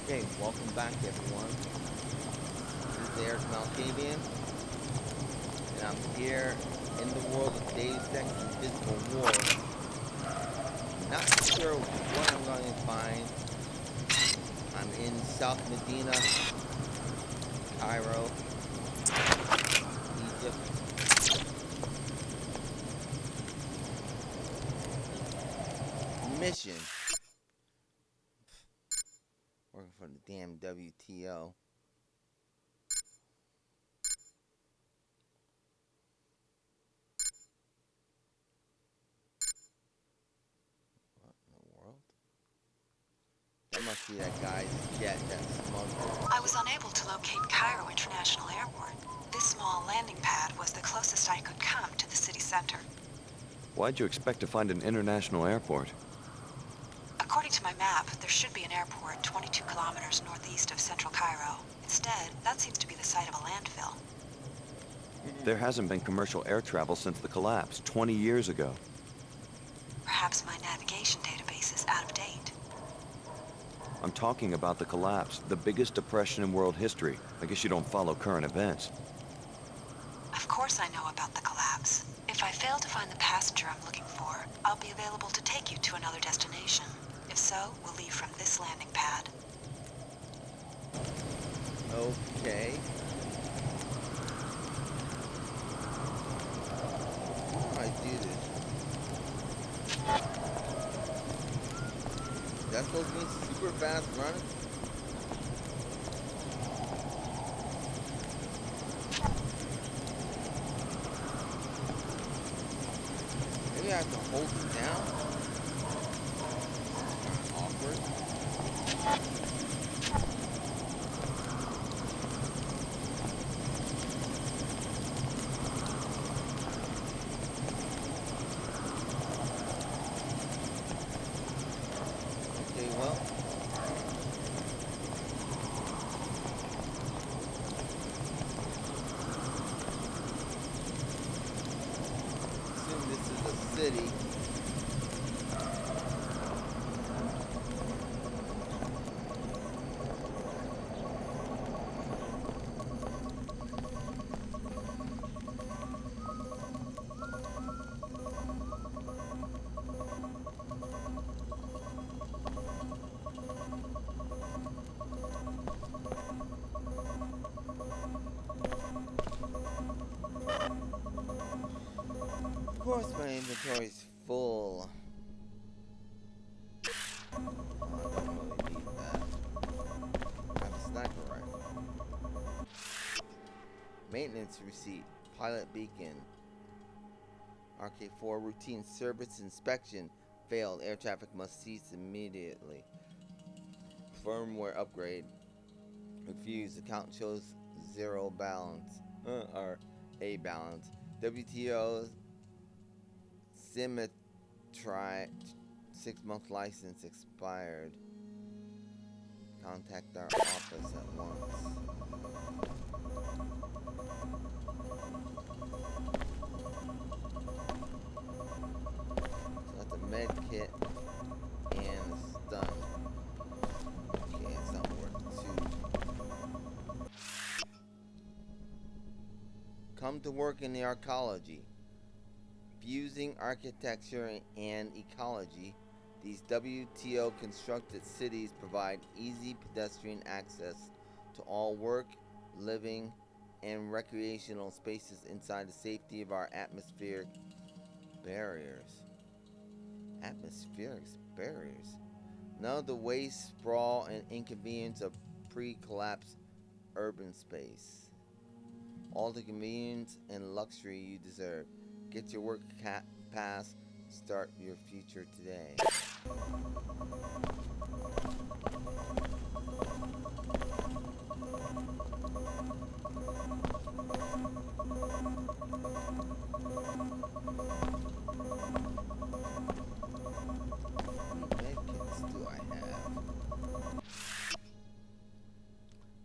Okay, welcome back everyone. This is Erik Malkavian, and I'm here in the world of Deus Ex Invisible War. Not sure what I'm going to find. I'm in South Medina, Cairo, Egypt. Mission. Working for the damn WTO. What in the world? That must be that guy's jet that smuggled. I was unable to locate Cairo International Airport. This small landing pad was the closest I could come to the city center. Why'd you expect to find an international airport? According to my map, there should be an airport 22 kilometers northeast of central Cairo. Instead, that seems to be the site of a landfill. There hasn't been commercial air travel since the collapse, 20 years ago. Perhaps my navigation database is out of date. I'm talking about the collapse, the biggest depression in world history. I guess you don't follow current events. Of course I know about the collapse. If I fail to find the passenger I'm looking for, I'll be available to take you to another destination. If so, we'll leave from this landing pad. Okay. How do I do this? That's supposed to be super fast running? Maybe I have to hold it down? Awkward. Okay, well. Assume this is a city. Of course my inventory's full. Oh, I don't really need that. I have a sniper rifle. Maintenance receipt. Pilot beacon. RK4 routine service inspection failed. Air traffic must cease immediately. Firmware upgrade. Refused. Account shows zero balance. Or a balance. WTO Symmetry 6-month license expired. Contact our office at once. So that's a med kit and a stun. Okay, it's not worth two. Come to work in the archaeology. Fusing architecture and ecology, these WTO constructed cities provide easy pedestrian access to all work, living, and recreational spaces inside the safety of our atmospheric barriers. Atmospheric barriers. None of the waste, sprawl, and inconvenience of pre-collapse urban space. All the convenience and luxury you deserve. Get your work pass. Start your future today. How many medkits do I have?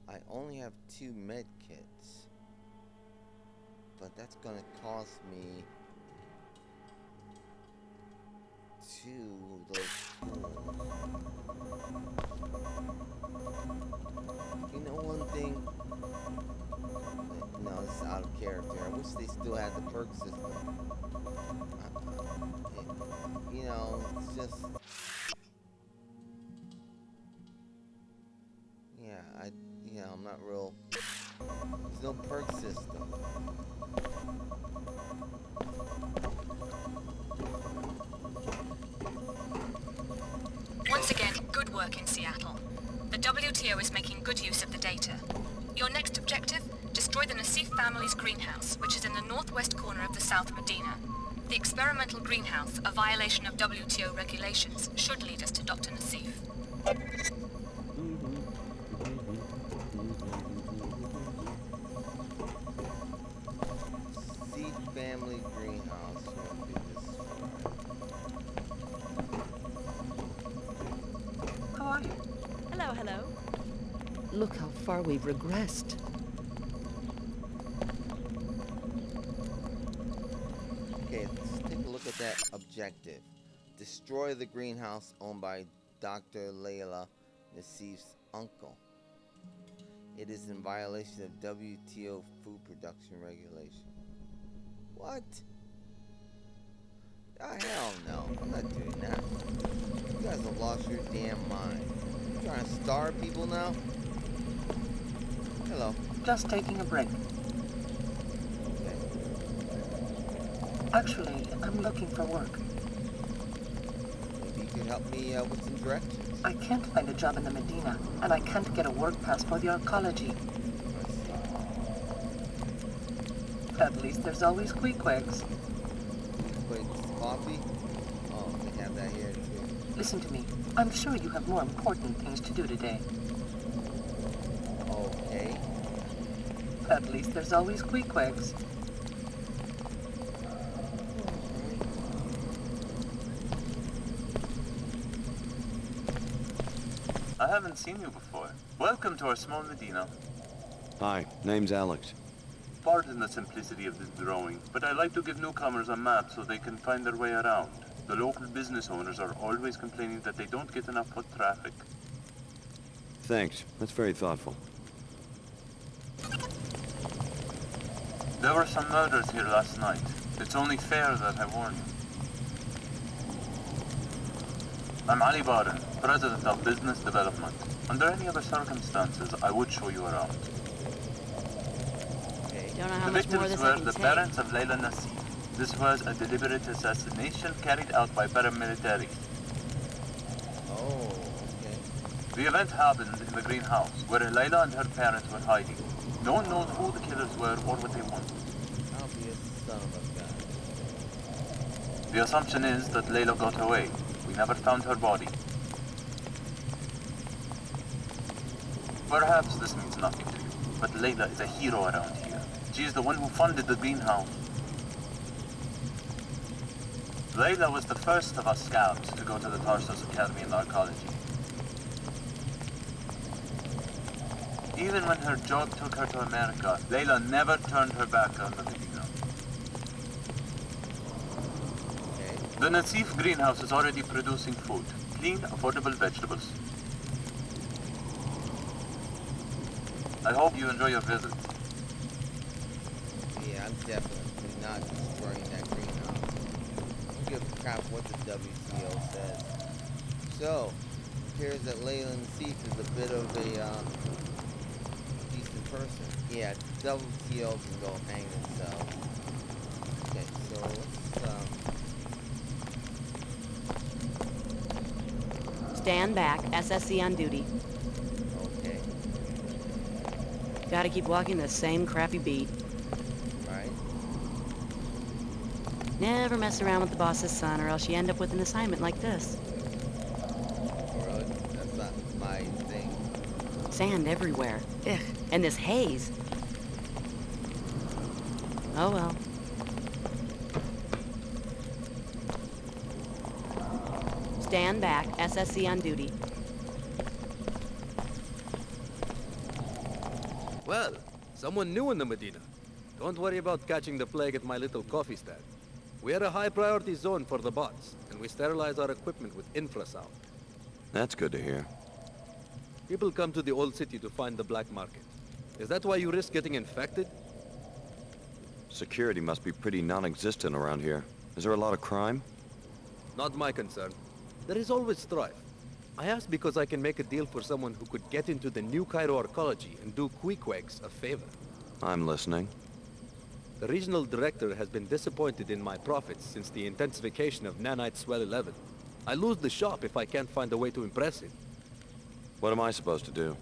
I only have 2 medkits. But that's gonna cost me 2 of those tools. I'm not real. There's no perk system. Once again, good work in Seattle. The WTO is making good use of the data. Your next objective? Destroy the Nassif family's greenhouse, which is in the northwest corner of the South Medina. The experimental greenhouse, a violation of WTO regulations, should lead us to Dr. Nassif. Seed family greenhouse. We'll do this. How are you? Hello, hello. Look how far we've regressed. Okay, let's take a look at that objective. Destroy the greenhouse owned by Dr. Layla Nassif's uncle. It is in violation of WTO food production regulation. What? Ah, hell no. I'm not doing that. You guys have lost your damn mind. You trying to starve people now? Hello. Just taking a break. Okay. Actually, I'm looking for work. Maybe you could help me with some directions. I can't find a job in the Medina, and I can't get a work pass for the archaeology. At least there's always Queequegs. Quick coffee? Oh, they have that here too. Listen to me. I'm sure you have more important things to do today. Okay. At least there's always Queequegs. I haven't seen you before. Welcome to our small Medina. Hi, name's Alex. Pardon the simplicity of this drawing, but I like to give newcomers a map so they can find their way around. The local business owners are always complaining that they don't get enough foot traffic. Thanks, that's very thoughtful. There were some murders here last night. It's only fair that I warn you. I'm Ali Baran, President of Business Development. Under any other circumstances, I would show you around. Okay. Don't know how The much more victims this I were can the take. parents of Layla Nassif. This was a deliberate assassination carried out by paramilitaries. Oh, okay. The event happened in the greenhouse, where Layla and her parents were hiding. No one knows who the killers were or what they wanted. I'll be a son of a gun. The assumption is that Layla got away. We never found her body. Perhaps this means nothing to you, but Layla is a hero around here. She is the one who funded the greenhouse. Layla was the first of us scouts to go to the Tarsus Academy in archaeology. Even when her job took her to America, Layla never turned her back on the Medina. Okay. The Nassif greenhouse is already producing food, clean, affordable vegetables. I hope you enjoy your visit. Yeah, I'm definitely not destroying that greenhouse. I don't give a crap what the WTO says. So, it appears that Layla Nassif is a bit of a decent person. Yeah, WTO can go hang themselves. Okay, so let's Stand back. SSC on duty. okay, Gotta keep walking the same crappy beat. right? Never mess around with the boss's son or else you end up with an assignment like this. Really? That's not my thing. Sand everywhere. Ugh. And this haze. Oh well. Stand back. SSC on duty. Well, someone new in the Medina. Don't worry about catching the plague at my little coffee stand. We are a high priority zone for the bots, and we sterilize our equipment with infrasound. That's good to hear. People come to the old city to find the black market. Is that why you risk getting infected? Security must be pretty non-existent around here. Is there a lot of crime? Not my concern. There is always strife. I asked because I can make a deal for someone who could get into the new Cairo arcology and do Queequegs a favor. I'm listening. The regional director has been disappointed in my profits since the intensification of Nanite Swell 11. I lose the shop if I can't find a way to impress him. What am I supposed to do?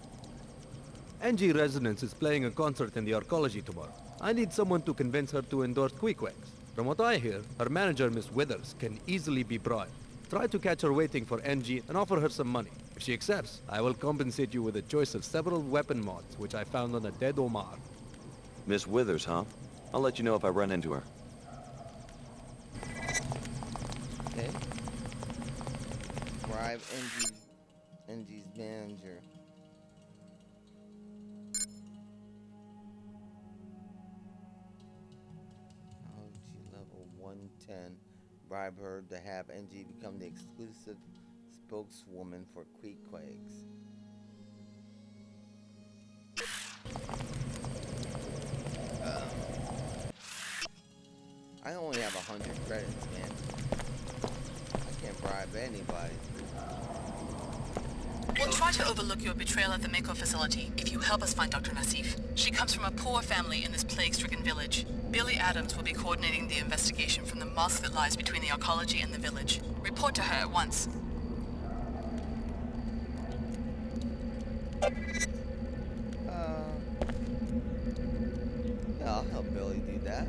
NG Resonance is playing a concert in the arcology tomorrow. I need someone to convince her to endorse Queequegs. From what I hear, her manager, Miss Withers, can easily be bribed. Try to catch her waiting for NG and offer her some money. If she accepts, I will compensate you with a choice of several weapon mods, which I found on a dead Omar. Miss Withers, huh? I'll let you know if I run into her. Okay. Bribe NG's manager. OG level 110. Bribe her to have NG become the exclusive spokeswoman for Queequegs. I only have 100 credits, man. I can't bribe anybody. We'll try to overlook your betrayal at the Mako facility if you help us find Dr. Nassif. She comes from a poor family in this plague-stricken village. Billy Adams will be coordinating the investigation from the mosque that lies between the arcology and the village. Report to her at once. Yeah, I'll help Billy do that.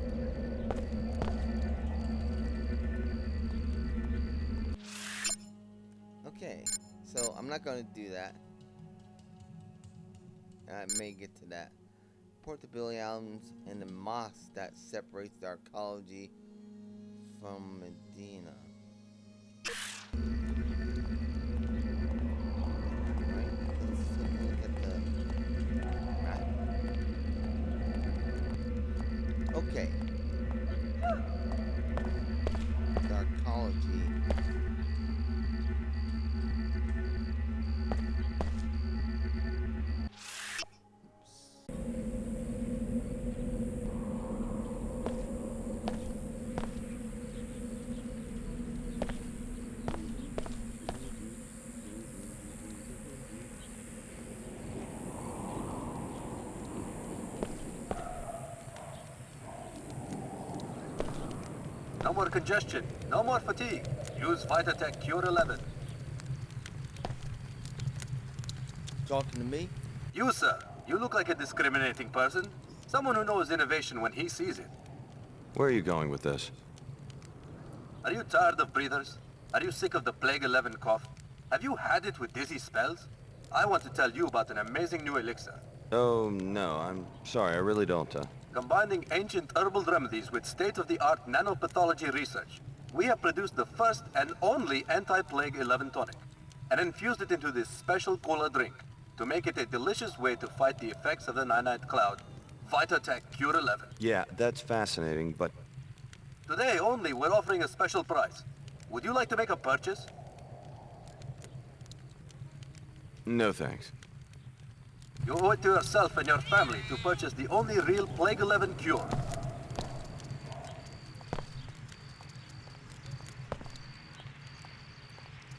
Okay, so I'm not going to do that. I may get to that. Report to Billy Adams and the mosque that separates the arcology from Medina. Right, let's take a look at the map. Okay. The arcology. No more congestion, no more fatigue. Use Vitatech Cure 11. Talking to me? You, sir. You look like a discriminating person. Someone who knows innovation when he sees it. Where are you going with this? Are you tired of breathers? Are you sick of the Plague 11 cough? Have you had it with dizzy spells? I want to tell you about an amazing new elixir. Oh, no, I'm sorry, I really don't. Combining ancient herbal remedies with state-of-the-art nanopathology research, we have produced the first and only anti-Plague 11 tonic, and infused it into this special cola drink to make it a delicious way to fight the effects of the nanite cloud. Vitatech Cure 11. Yeah, that's fascinating, but... Today only, we're offering a special price. Would you like to make a purchase? No thanks. You owe it to yourself and your family to purchase the only real Plague 11 cure.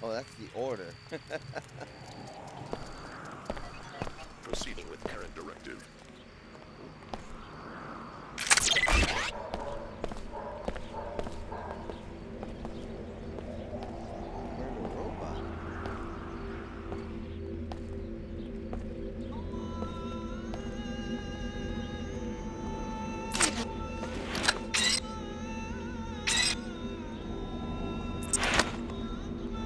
Oh, that's the order. Proceeding with current directive. Murder robot.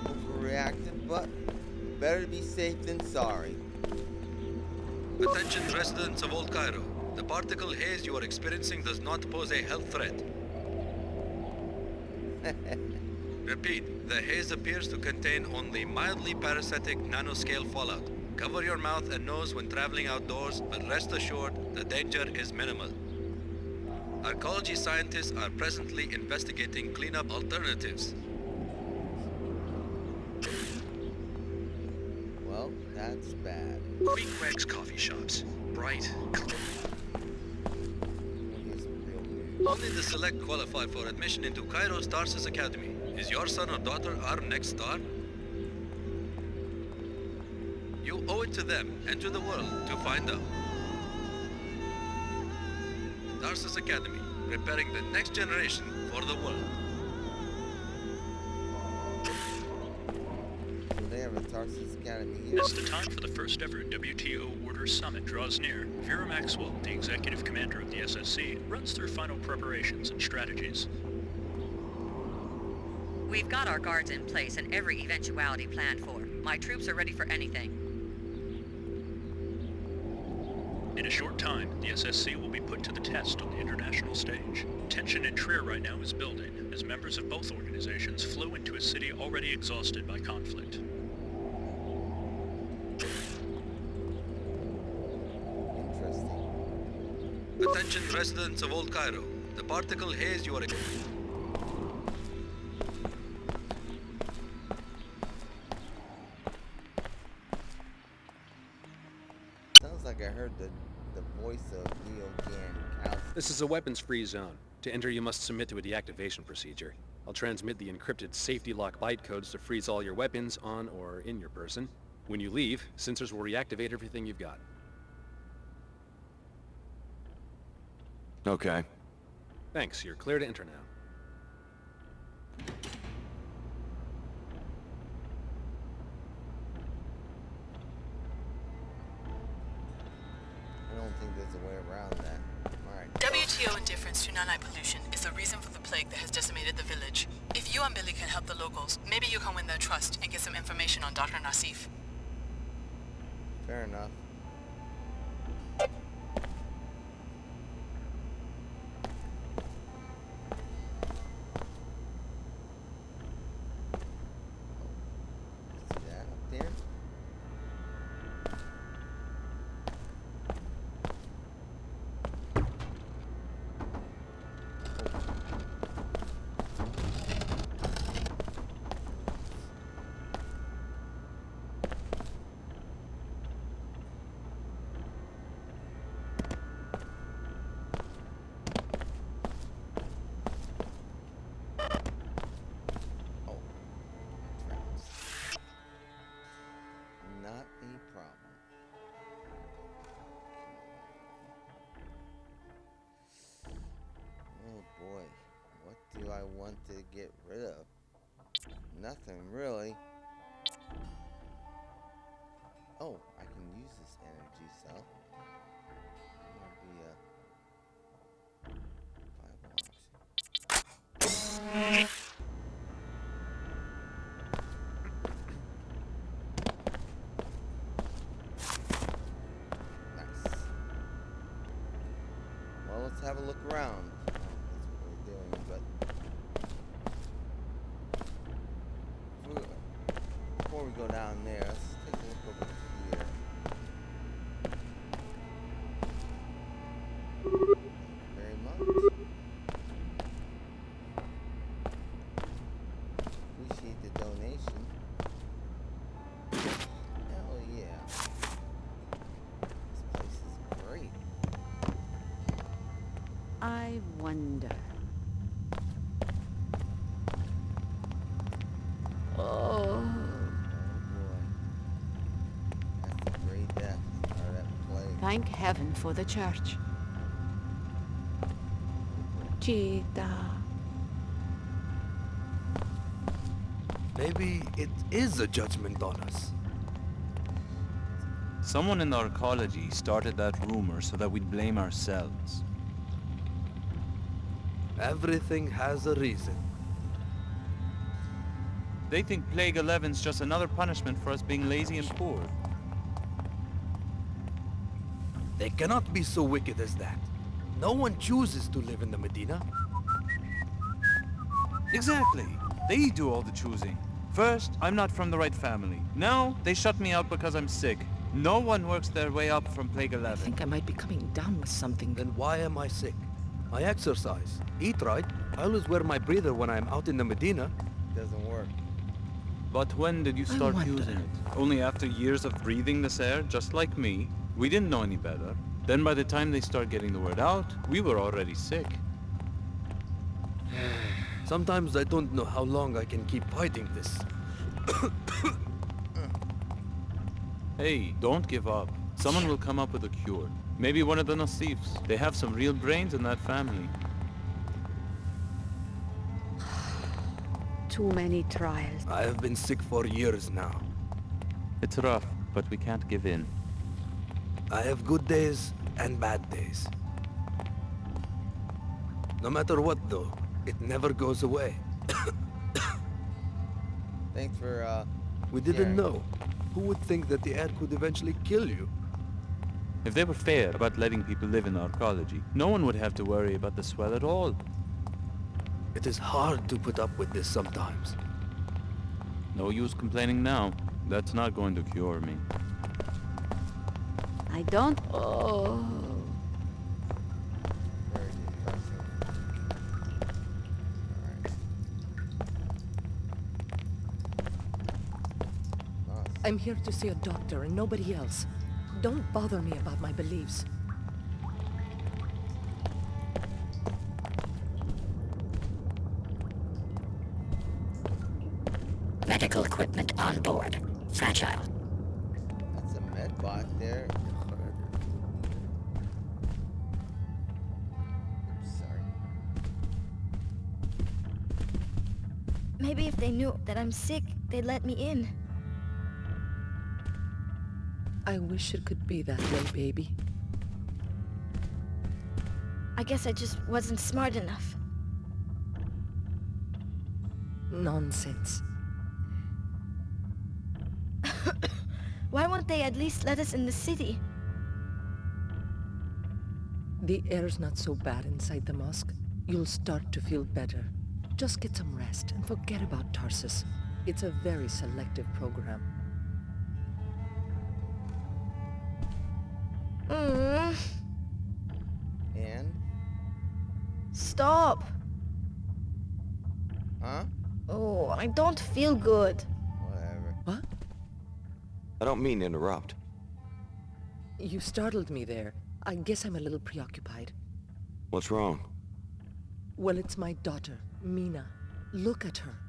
Overreacted, but better to be safe than sorry. Attention residents of Old Cairo. The particle haze you are experiencing does not pose a health threat. Repeat, the haze appears to contain only mildly parasitic nanoscale fallout. Cover your mouth and nose when traveling outdoors, but rest assured, the danger is minimal. Arcology scientists are presently investigating cleanup alternatives. Well, that's bad. Queequeg's coffee shops. Bright. Here's some real news. Only the select qualify for admission into Cairo's Tarsus Academy. Is your son or daughter our next star? You owe it to them and to the world to find out. Tarsus Academy, preparing the next generation for the world. So they have a Tarsus Academy here. As the time for the first ever WTO Order Summit draws near, Vera Maxwell, the executive commander of the SSC, runs through final preparations and strategies. We've got our guards in place and every eventuality planned for. My troops are ready for anything. In a short time, the SSC will be put to the test on the international stage. Tension in Trier right now is building, as members of both organizations flow into a city already exhausted by conflict. Interesting. Attention residents of Old Cairo. The particle haze you are Sounds like I heard the voice of Leo Gan. This is a weapons-free zone. To enter, you must submit to a deactivation procedure. I'll transmit the encrypted safety lock bytecodes to freeze all your weapons on or in your person. When you leave, sensors will reactivate everything you've got. Okay. Thanks, you're clear to enter now. I don't think there's a way around that. Alright. WTO indifference to nanite pollution is the reason for the plague that has decimated the village. If you and Billy can help the locals, maybe you can win their trust and get some information on Dr. Nassif. Fair enough. See that up there? Not a problem. Oh boy, what do I want to get rid of? Nothing really. Oh, I can use this energy cell. That'll be a viable option. Nice. Well, let's have a look around. That's what we're doing, but before we go down there, let's take a look over here. Thank you very much. Appreciate the donation. Hell yeah. This place is great. I wonder. Oh boy. That's the great death. Or that plague. Thank heaven for the church. Cheetah. Maybe it is a judgment on us. Someone in the arcology started that rumor so that we'd blame ourselves. Everything has a reason. They think Plague 11's just another punishment for us being lazy and poor. They cannot be so wicked as that. No one chooses to live in the Medina. Exactly. They do all the choosing. First, I'm not from the right family. Now, they shut me out because I'm sick. No one works their way up from Plague 11. I think I might be coming down with something. Then why am I sick? I exercise, eat right. I always wear my breather when I'm out in the Medina. Doesn't work. But when did you start using it? Only after years of breathing this air, just like me. We didn't know any better. Then by the time they start getting the word out, we were already sick. Sometimes I don't know how long I can keep fighting this. Hey, don't give up. Someone will come up with a cure. Maybe one of the Nasifs. They have some real brains in that family. Too many trials. I have been sick for years now. It's rough, but we can't give in. I have good days and bad days. No matter what, though, it never goes away. Thanks for, We didn't sharing. know. Who would think that the air could eventually kill you? If they were fair about letting people live in arcology, no one would have to worry about the swell at all. It is hard to put up with this sometimes. No use complaining now. That's not going to cure me. I don't... Oh... Very depressing. Alright. I'm here to see a doctor and nobody else. Don't bother me about my beliefs. Medical equipment on board. Fragile. That's a med bot there. Oops, sorry. Maybe if they knew that I'm sick, they'd let me in. I wish it could be that way, baby. I guess I just wasn't smart enough. Nonsense. Why won't they at least let us in the city? The air's not so bad inside the mosque. You'll start to feel better. Just get some rest and forget about Tarsus. It's a very selective program. And? Stop! Huh? Oh, I don't feel good. Whatever. What? I don't mean to interrupt. You startled me there. I guess I'm a little preoccupied. What's wrong? Well, it's my daughter, Mina. Look at her.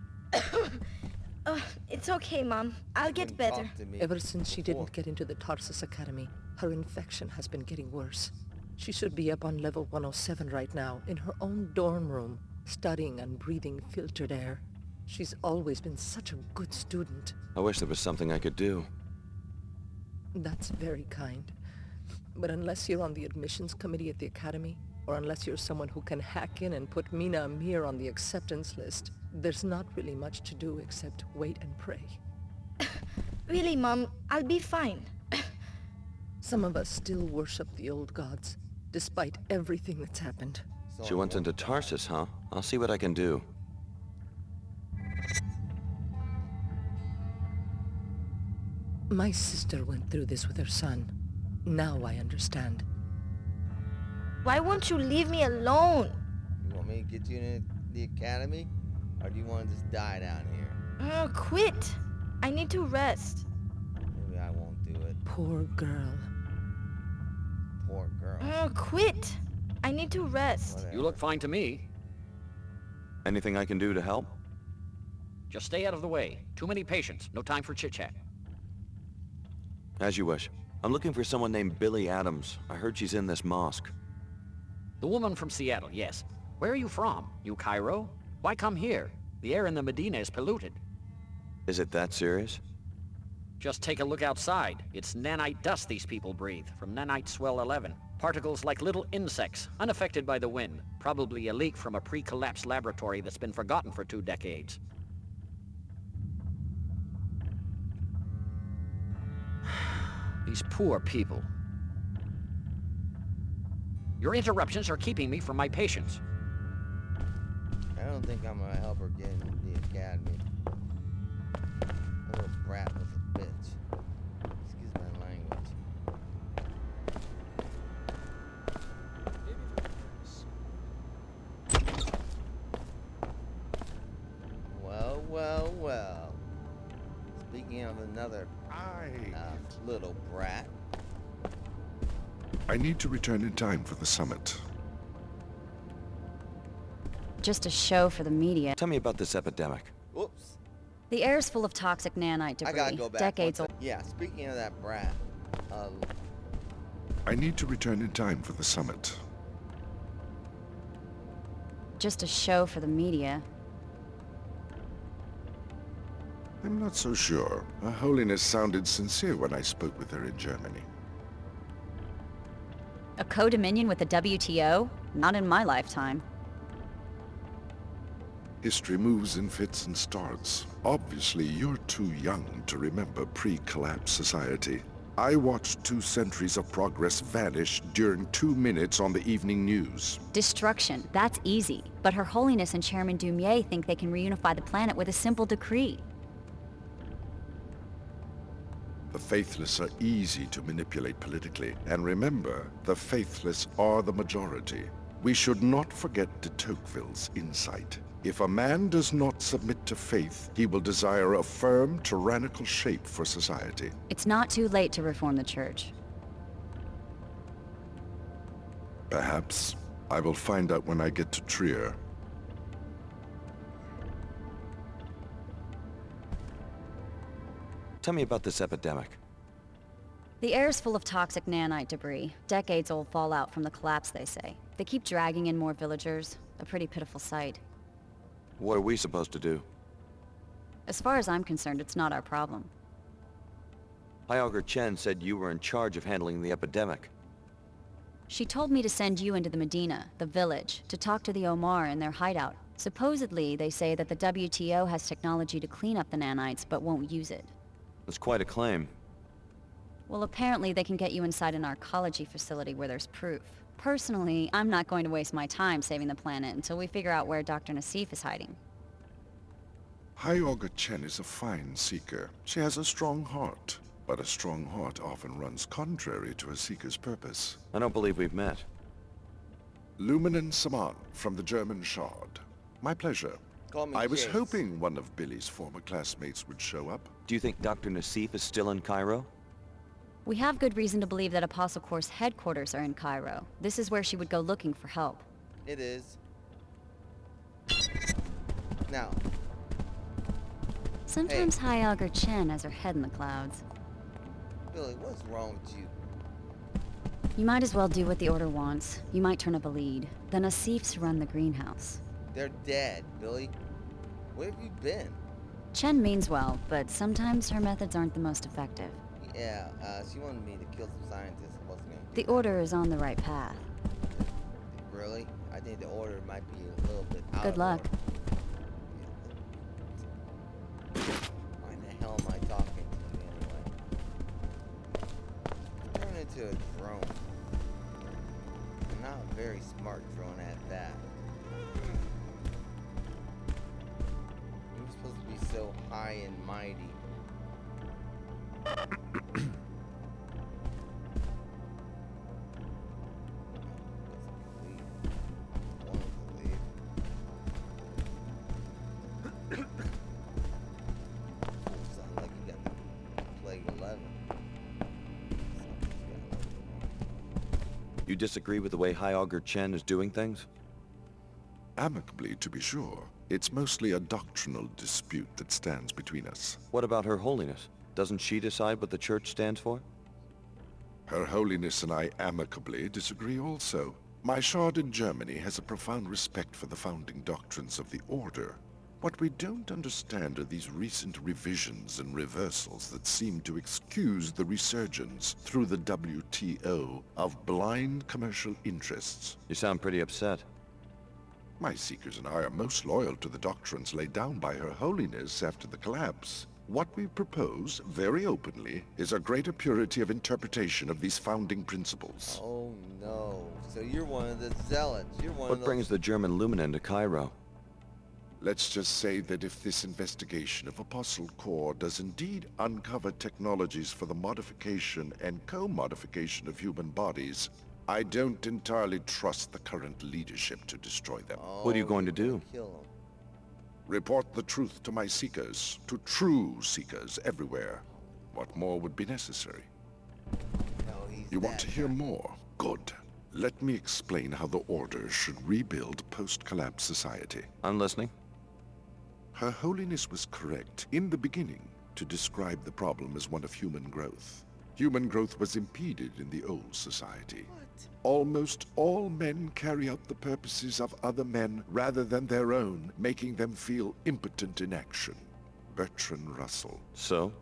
It's okay, Mom. I'll get better. Ever since she didn't get into the Tarsus Academy, her infection has been getting worse. She should be up on level 107 right now, in her own dorm room, studying and breathing filtered air. She's always been such a good student. I wish there was something I could do. That's very kind. But unless you're on the admissions committee at the academy, or unless you're someone who can hack in and put Mina Amir on the acceptance list, there's not really much to do except wait and pray. Really, Mom, I'll be fine. Some of us still worship the old gods, despite everything that's happened. She went into Tarsus, huh? I'll see what I can do. My sister went through this with her son. Now I understand. Why won't you leave me alone? You want me to get you in the academy? Or do you want to just die down here? Quit! I need to rest. Maybe I won't do it. Poor girl. Poor girl. Quit! I need to rest. Whatever. You look fine to me. Anything I can do to help? Just stay out of the way. Too many patients. No time for chit-chat. As you wish. I'm looking for someone named Billy Adams. I heard she's in this mosque. The woman from Seattle, yes. Where are you from? New Cairo? Why come here? The air in the Medina is polluted. Is it that serious? Just take a look outside. It's nanite dust these people breathe, from nanite swell 11. Particles like little insects, unaffected by the wind. Probably a leak from a pre-collapsed laboratory that's been forgotten for 2 decades. These poor people. Your interruptions are keeping me from my patients. I don't think I'm gonna help her get into the academy. That little brat was a bitch. Excuse my language. Well, well, well. Speaking of another little brat. I need to return in time for the summit. Just a show for the media. Tell me about this epidemic. Whoops. The air's full of toxic nanite debris. I gotta go back. Decades old. Yeah, speaking of that brat, I need to return in time for the summit. Just a show for the media. I'm not so sure. Her Holiness sounded sincere when I spoke with her in Germany. A co-dominion with the WTO? Not in my lifetime. History moves in fits and starts. Obviously, you're too young to remember pre-collapse society. I watched 2 centuries of progress vanish during 2 minutes on the evening news. Destruction, that's easy. But Her Holiness and Chairman Dumier think they can reunify the planet with a simple decree. The faithless are easy to manipulate politically. And remember, the faithless are the majority. We should not forget de Tocqueville's insight. If a man does not submit to faith, he will desire a firm, tyrannical shape for society. It's not too late to reform the church. Perhaps. I will find out when I get to Trier. Tell me about this epidemic. The air's full of toxic nanite debris. Decades-old fallout from the collapse, they say. They keep dragging in more villagers. A pretty pitiful sight. What are we supposed to do? As far as I'm concerned, it's not our problem. High Augur Chen said you were in charge of handling the epidemic. She told me to send you into the Medina, the village, to talk to the Omar in their hideout. Supposedly, they say that the WTO has technology to clean up the nanites, but won't use it. That's quite a claim. Well, apparently they can get you inside an arcology facility where there's proof. Personally, I'm not going to waste my time saving the planet until we figure out where Dr. Nassif is hiding. High Augur Chen is a fine seeker. She has a strong heart. But a strong heart often runs contrary to a seeker's purpose. I don't believe we've met. Luminant Saman from the German Shard. My pleasure. Call me I was Jaze. hoping one of Billy's former classmates would show up. Do you think Dr. Nassif is still in Cairo? We have good reason to believe that Apostle Corps' headquarters are in Cairo. This is where she would go looking for help. It is. Now. Sometimes High Augur Chen has her head in the clouds. Billy, what's wrong with you? You might as well do what the Order wants. You might turn up a lead. The Nassifs run the greenhouse. They're dead, Billy. Where have you been? Chen means well, but sometimes her methods aren't the most effective. Yeah, she wanted me to kill some scientists. I wasn't gonna do The Order is on the right path. Really? I think the Order might be a little bit out Good of luck. order. Why in the hell am I talking to you anyway? Turn into a drone. And not a very smart drone at that. You're supposed to be so high and mighty. You disagree with the way High Augur Chen is doing things? Amicably, to be sure. It's mostly a doctrinal dispute that stands between us. What about Her Holiness? Doesn't she decide what the Church stands for? Her Holiness and I amicably disagree also. My Shard in Germany has a profound respect for the founding doctrines of the Order. What we don't understand are these recent revisions and reversals that seem to excuse the resurgence through the WTO of blind commercial interests. You sound pretty upset. My Seekers and I are most loyal to the doctrines laid down by Her Holiness after the collapse. What we propose, very openly, is a greater purity of interpretation of these founding principles. Oh no. So you're one of the zealots. You're one of What those... brings the German Luminant to Cairo? Let's just say that if this investigation of Apostle Corps does indeed uncover technologies for the modification and co-modification of human bodies, I don't entirely trust the current leadership to destroy them. What are you going to do? Kill him. Report the truth to my Seekers, to true Seekers everywhere. What more would be necessary? No, You want to hear more? Good. Let me explain how the Order should rebuild post-collapse society. I'm listening. Her Holiness was correct in the beginning to describe the problem as one of human growth. Human growth was impeded in the old society. Almost all men carry out the purposes of other men rather than their own, making them feel impotent in action. Bertrand Russell. So,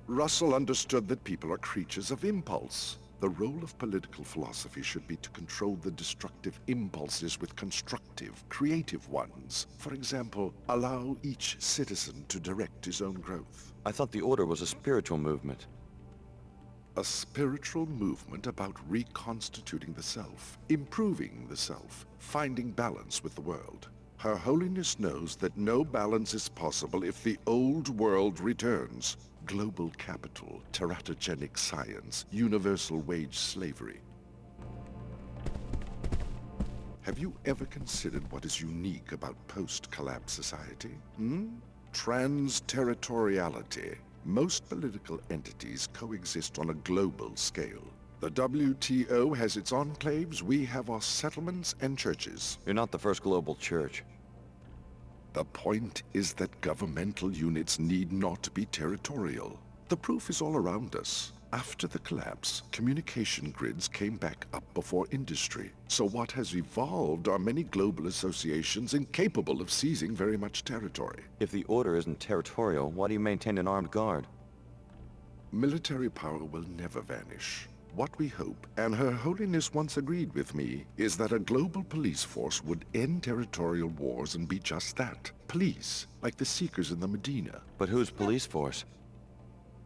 Russell understood that people are creatures of impulse. The role of political philosophy should be to control the destructive impulses with constructive, creative ones. For example, allow each citizen to direct his own growth. I thought the Order was a spiritual movement. A spiritual movement about reconstituting the self, improving the self, finding balance with the world. Her Holiness knows that no balance is possible if the old world returns. Global capital, teratogenic science, universal wage slavery. Have you ever considered what is unique about post-collapse society? Trans-territoriality. Most political entities coexist on a global scale. The WTO has its enclaves, we have our settlements and churches. You're not the first global church. The point is that governmental units need not be territorial. The proof is all around us. After the collapse, communication grids came back up before industry. So what has evolved are many global associations incapable of seizing very much territory. If the Order isn't territorial, why do you maintain an armed guard? Military power will never vanish. What we hope, and Her Holiness once agreed with me, is that a global police force would end territorial wars and be just that. Police, like the Seekers in the Medina. But whose police force?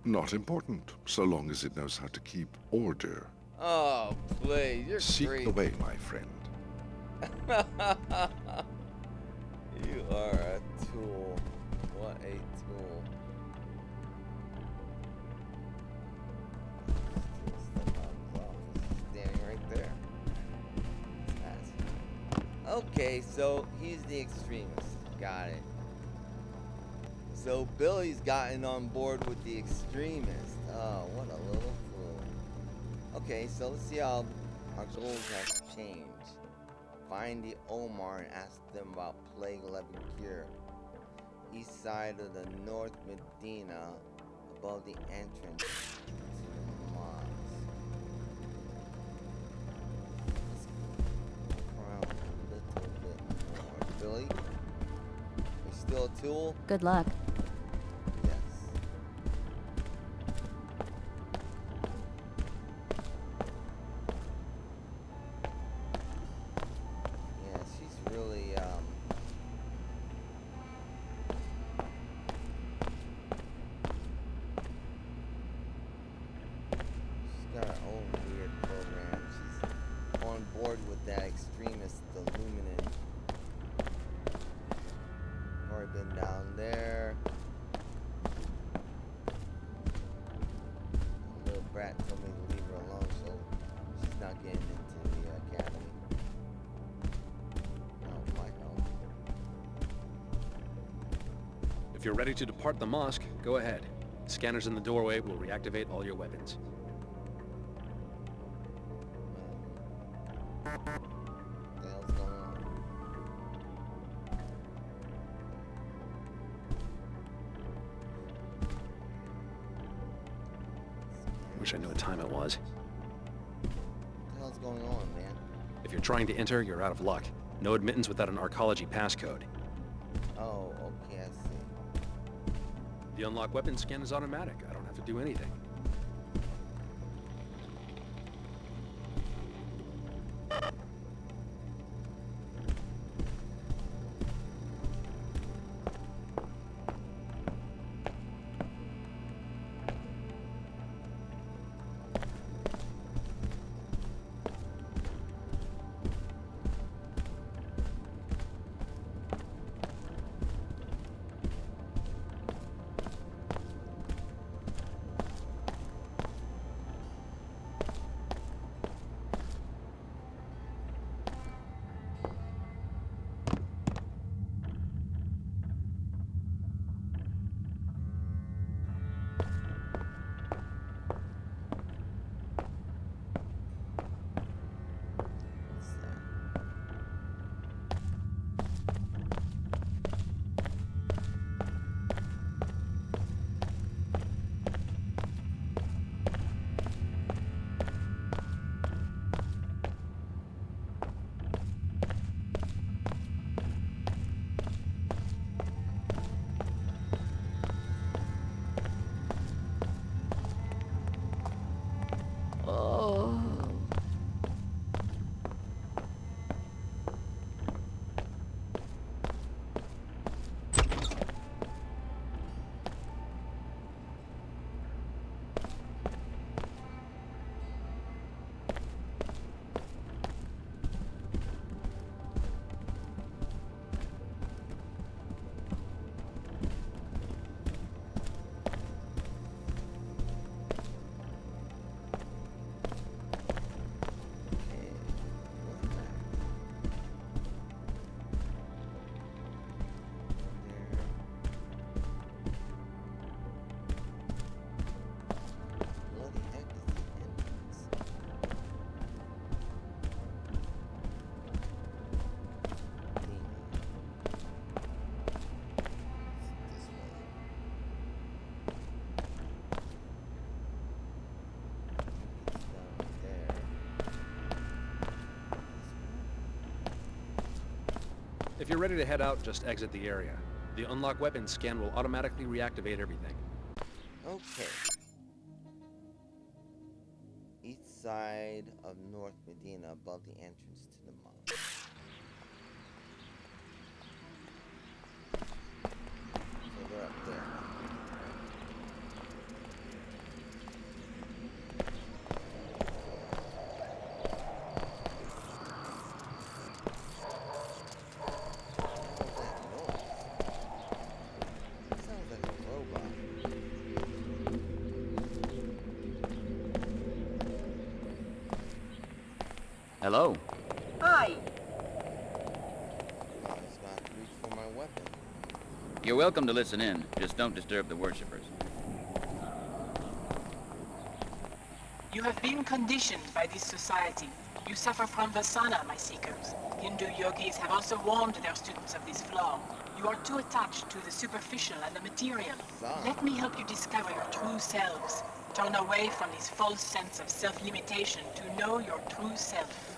Not important, so long as it knows how to keep order. Oh, please, you're Seek great. the way, my friend. You are a tool. What a tool. Standing right there. Okay, so he's the extremist. Got it. So Billy's gotten on board with the extremist. Oh, what a little fool. Okay, so let's see how our goals have changed. Find the Omar and ask them about Plague 11 cure. East side of the North Medina, above the entrance to the mosque. Let's look around a little bit more. Billy? You still a tool? Good luck. Yes. Yeah, she's really, she's got her own weird program. She's on board with that extremist Illuminant. Already been down there. The little brat told me to leave her alone, so she's not getting into the academy. Oh, my no. If you're ready to depart the mosque, go ahead. Scanners in the doorway will reactivate all your weapons. What the hell's going on? Wish I knew what time it was. What the hell's going on, man? If you're trying to enter, you're out of luck. No admittance without an arcology passcode. Oh, okay, I see. The unlock weapon scan is automatic. I don't have to do anything. If you're ready to head out, just exit the area. The unlock weapons scan will automatically reactivate everything. Okay. East side of North Medina, above the entrance to the mosque. So they're up there. Hello. Hi. I was going to reach for my weapon. You're welcome to listen in. Just don't disturb the worshippers. You have been conditioned by this society. You suffer from vasana, my seekers. Hindu yogis have also warned their students of this flaw. You are too attached to the superficial and the material. Let me help you discover your true selves. Turn away from this false sense of self-limitation to know your true self.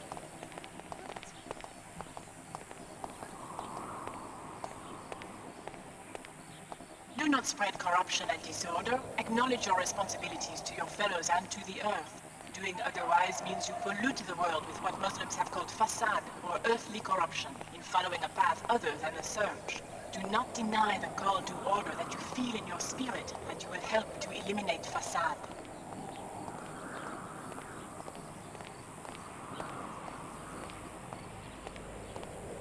Do not spread corruption and disorder. Acknowledge your responsibilities to your fellows and to the earth. Doing otherwise means you pollute the world with what Muslims have called fasad, or earthly corruption, in following a path other than the surge. Do not deny the call to order that you feel in your spirit, and you will help to eliminate fasad.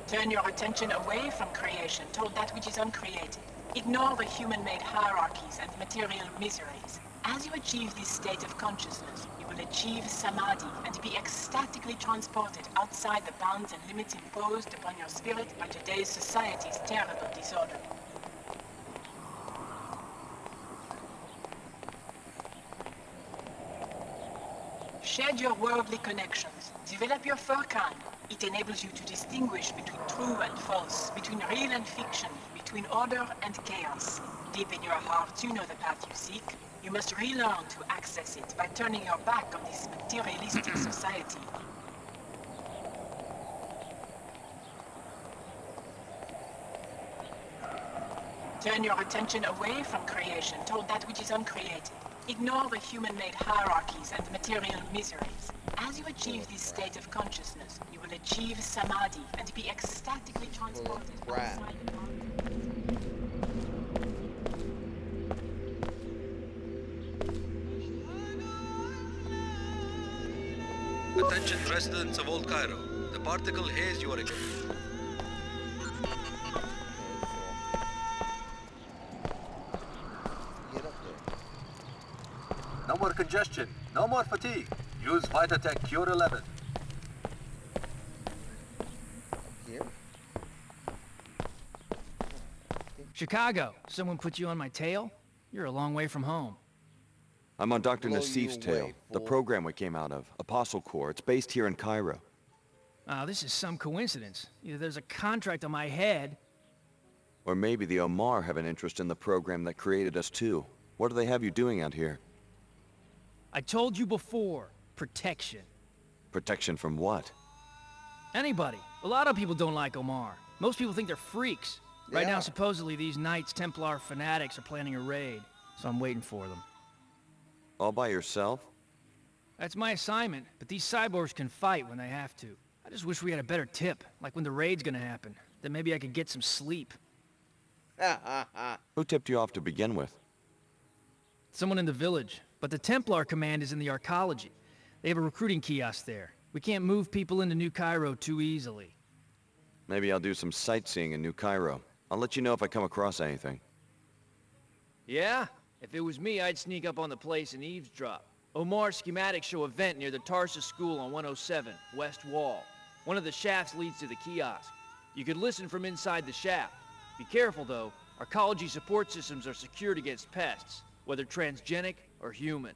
Turn your attention away from creation toward that which is uncreated. Ignore the human-made hierarchies and material miseries. As you achieve this state of consciousness, you will achieve samadhi and be ecstatically transported outside the bounds and limits imposed upon your spirit by today's society's terrible disorder. Shed your worldly connections. Develop your furkan. It enables you to distinguish between true and false, between real and fiction, between order and chaos. Deep in your heart, you know the path you seek. You must relearn to access it by turning your back on this materialistic society. Turn your attention away from creation toward that which is uncreated. Ignore the human-made hierarchies and material miseries. As you achieve this state of consciousness, you will achieve samadhi and be ecstatically transported outside the bounds. Attention residents of Old Cairo. The particle haze you are experiencing. No more congestion, no more fatigue. Use Vitatech Cure 11. Here? Chicago, someone put you on my tail? You're a long way from home. I'm on Dr. Blow Nassif's you tail, away, the fool. program we came out of, Apostle Corps. It's based here in Cairo. Oh, this is some coincidence. Either there's a contract on my head. Or maybe the Omar have an interest in the program that created us too. What do they have you doing out here? I told you before, protection. Protection from what? Anybody. A lot of people don't like Omar. Most people think they're freaks. Right Yeah. now, supposedly, these Knights Templar fanatics are planning a raid, so I'm waiting for them. All by yourself? That's my assignment, but these cyborgs can fight when they have to. I just wish we had a better tip, like when the raid's gonna happen. Then maybe I could get some sleep. Who tipped you off to begin with? Someone in the village. But the Templar command is in the arcology. They have a recruiting kiosk there. We can't move people into New Cairo too easily. Maybe I'll do some sightseeing in New Cairo. I'll let you know if I come across anything. Yeah? If it was me, I'd sneak up on the place and eavesdrop. Omar's schematics show a vent near the Tarsus School on 107, West Wall. One of the shafts leads to the kiosk. You could listen from inside the shaft. Be careful, though. Arcology support systems are secured against pests, whether transgenic or human.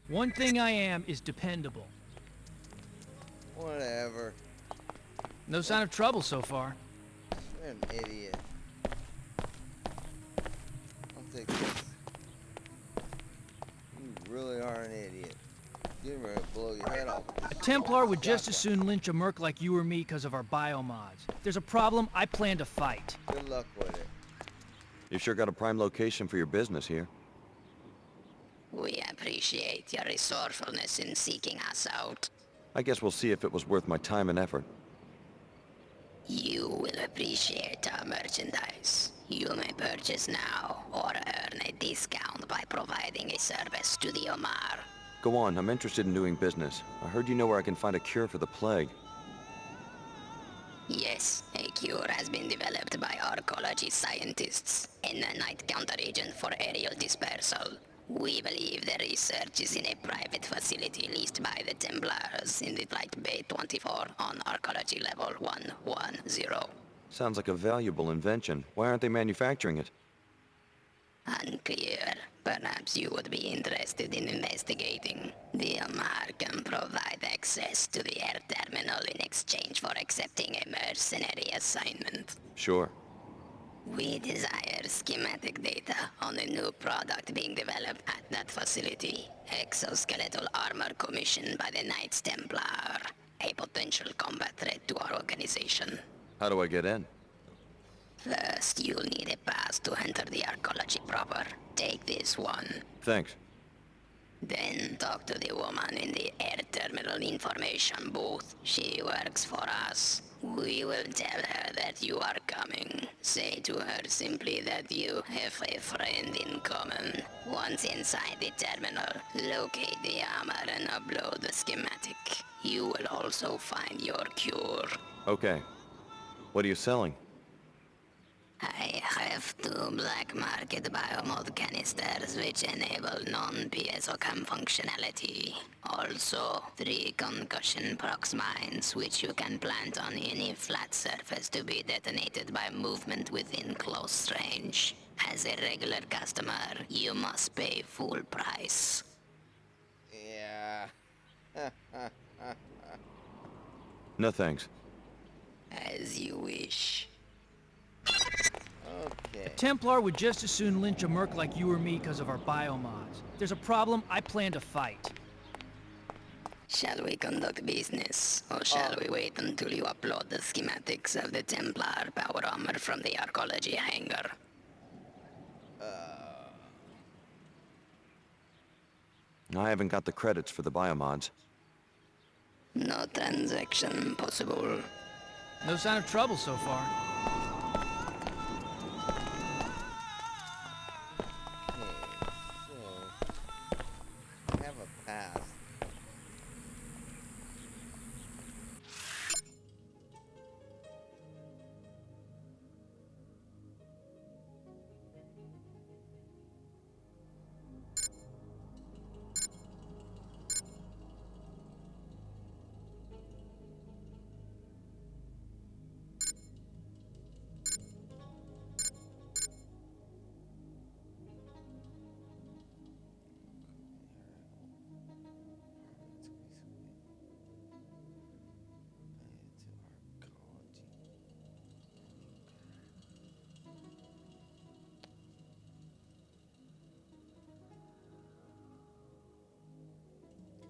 One thing I am is dependable. Whatever. No sign of trouble so far. You're an idiot. I'll take this. You really are an idiot. getting ready to blow your head off. A Templar would just as soon lynch a merc like you or me because of our biomods. If there's a problem, I plan to fight. Good luck with it. You sure got a prime location for your business here. We appreciate your resourcefulness in seeking us out. I guess we'll see if it was worth my time and effort. You will appreciate our merchandise. You may purchase now or earn a discount by providing a service to the Omar. Go on, I'm interested in doing business. I heard you know where I can find a cure for the plague. Yes, a cure has been developed by archaeology scientists, a nanite counteragent for aerial dispersal. We believe the research is in a private facility leased by the Templars in the Flight Bay 24 on archaeology level 110. Sounds like a valuable invention. Why aren't they manufacturing it? Unclear. Perhaps you would be interested in investigating. The Omar can provide access to the air terminal in exchange for accepting a mercenary assignment. Sure. We desire schematic data on a new product being developed at that facility. Exoskeletal armor commissioned by the Knights Templar. A potential combat threat to our organization. How do I get in? First, you'll need a pass to enter the archaeology proper. Take this one. Thanks. Then talk to the woman in the air terminal information booth. She works for us. We will tell her that you are coming. Say to her simply that you have a friend in common. Once inside the terminal, locate the armor and upload the schematic. You will also find your cure. Okay. What are you selling? I have 2 black market biomod canisters which enable non-PSOCAM functionality. Also, 3 concussion prox mines which you can plant on any flat surface to be detonated by movement within close range. As a regular customer, you must pay full price. Yeah. No thanks. As you wish. Okay. A Templar would just as soon lynch a merc like you or me because of our biomods. If there's a problem, I plan to fight. Shall we conduct business, or shall we wait until you upload the schematics of the Templar power armor from the archaeology hangar? I haven't got the credits for the biomods. No transaction possible. No sign of trouble so far. I have a pass.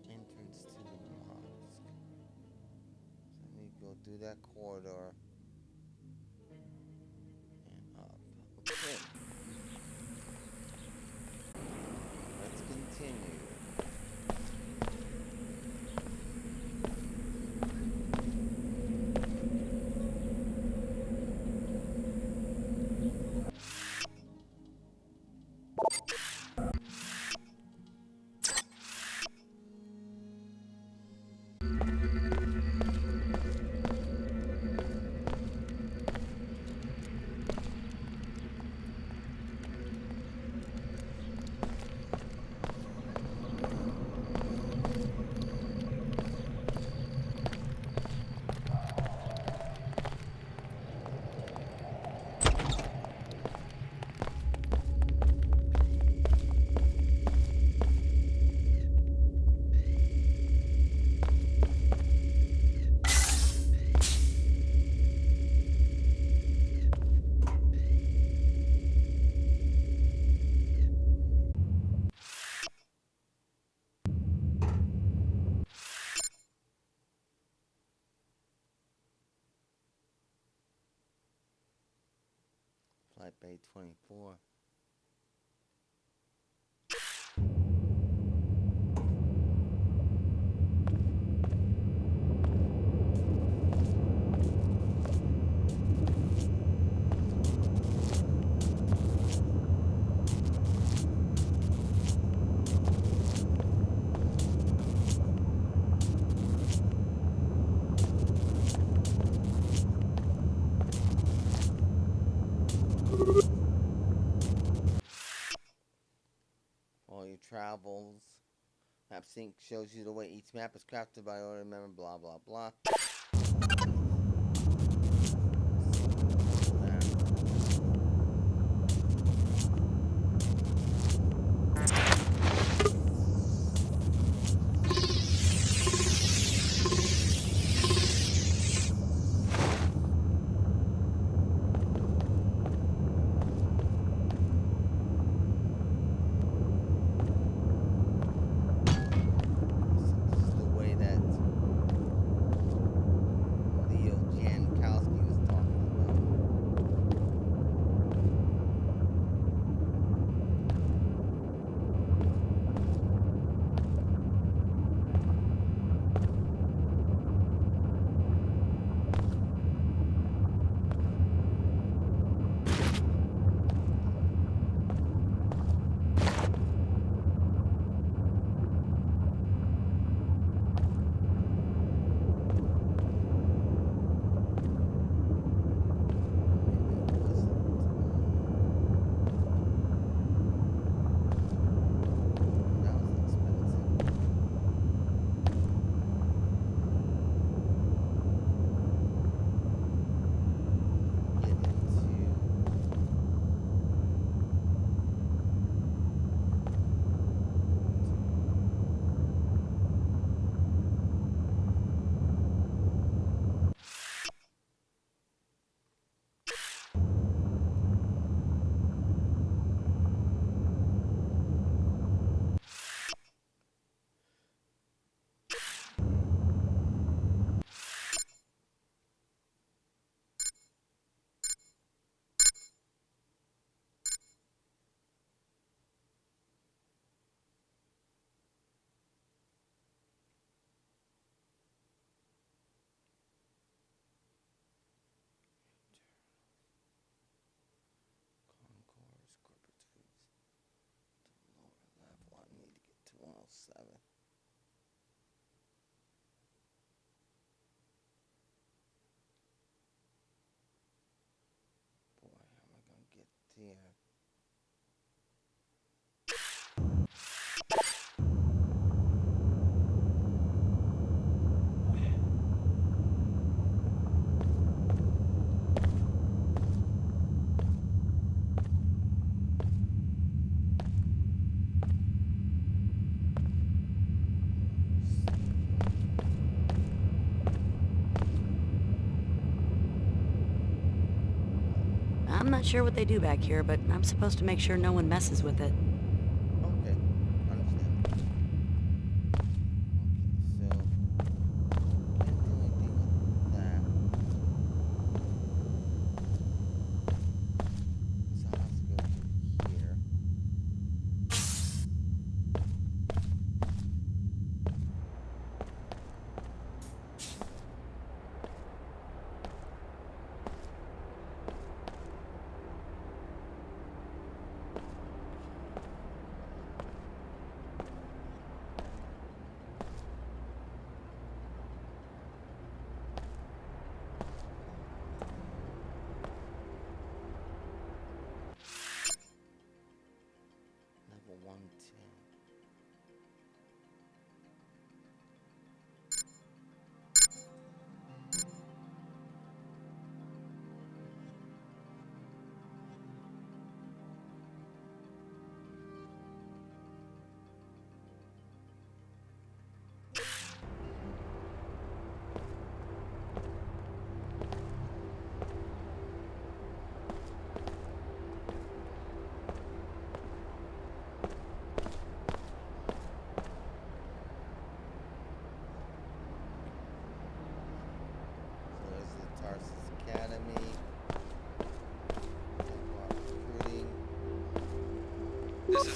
Entrance to the mosque. So let me go through that corridor and up. Okay. Let's continue. Type A24. All your travels. Map sync shows you the way each map is crafted by order member, blah blah blah. Yeah. I'm not sure what they do back here, but I'm supposed to make sure no one messes with it. Okay, understand. Okay, so can't do anything with that. So I have to go through here.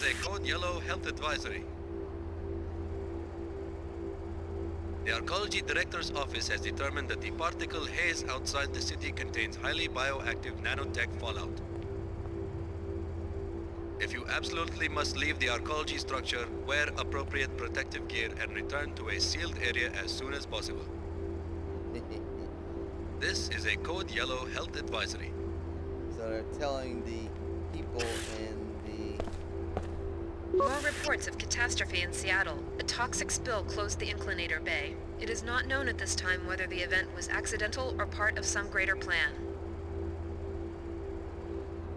is a Code Yellow Health Advisory. The Arcology Director's Office has determined that the particle haze outside the city contains highly bioactive nanotech fallout. If you absolutely must leave the Arcology structure, wear appropriate protective gear and return to a sealed area as soon as possible. This is a Code Yellow Health Advisory. So they're telling the people in the... More reports of catastrophe in Seattle. A toxic spill closed the Inclinator Bay. It is not known at this time whether the event was accidental or part of some greater plan.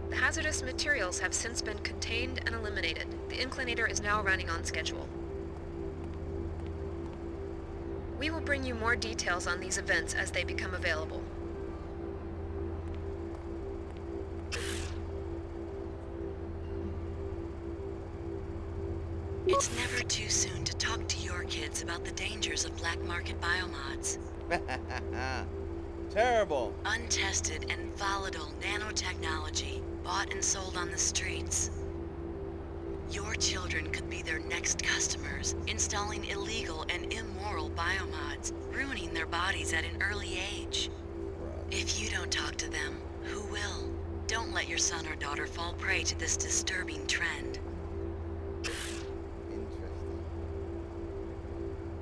The hazardous materials have since been contained and eliminated. The Inclinator is now running on schedule. We will bring you more details on these events as they become available. It's never too soon to talk to your kids about the dangers of black market biomods. Terrible. Untested and volatile nanotechnology bought and sold on the streets. Your children could be their next customers, installing illegal and immoral biomods, ruining their bodies at an early age. If you don't talk to them, who will? Don't let your son or daughter fall prey to this disturbing trend.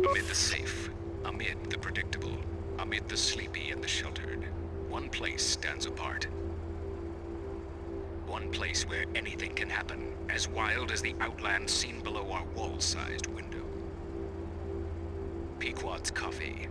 Amid the safe, amid the predictable, amid the sleepy and the sheltered, one place stands apart. One place where anything can happen, as wild as the outland seen below our wall-sized window. Pequod's Coffee.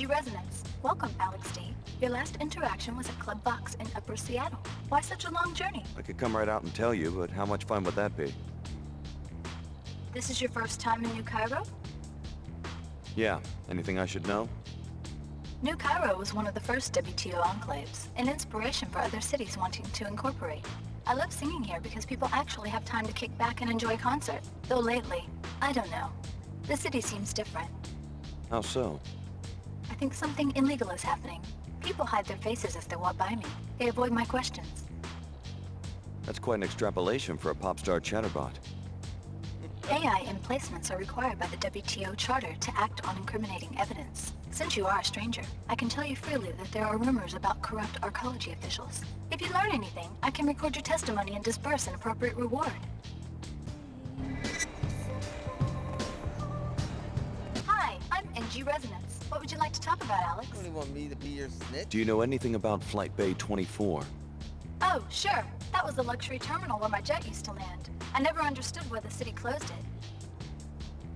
Residents. Welcome, Alex D. Your last interaction was at Club Vox in Upper Seattle. Why such a long journey? I could come right out and tell you, but how much fun would that be? This is your first time in New Cairo? Yeah. Anything I should know? New Cairo was one of the first WTO enclaves, an inspiration for other cities wanting to incorporate. I love singing here because people actually have time to kick back and enjoy a concert. Though lately, I don't know. The city seems different. How so? I think something illegal is happening. People hide their faces as they walk by me. They avoid my questions. That's quite an extrapolation for a pop star chatterbot. AI emplacements are required by the WTO Charter to act on incriminating evidence. Since you are a stranger, I can tell you freely that there are rumors about corrupt arcology officials. If you learn anything, I can record your testimony and disperse an appropriate reward. Hi, I'm NG Resonance. What would you like to talk about, Alex? You really want me to be your snitch? Do you know anything about Flight Bay 24? Oh, sure. That was the luxury terminal where my jet used to land. I never understood why the city closed it.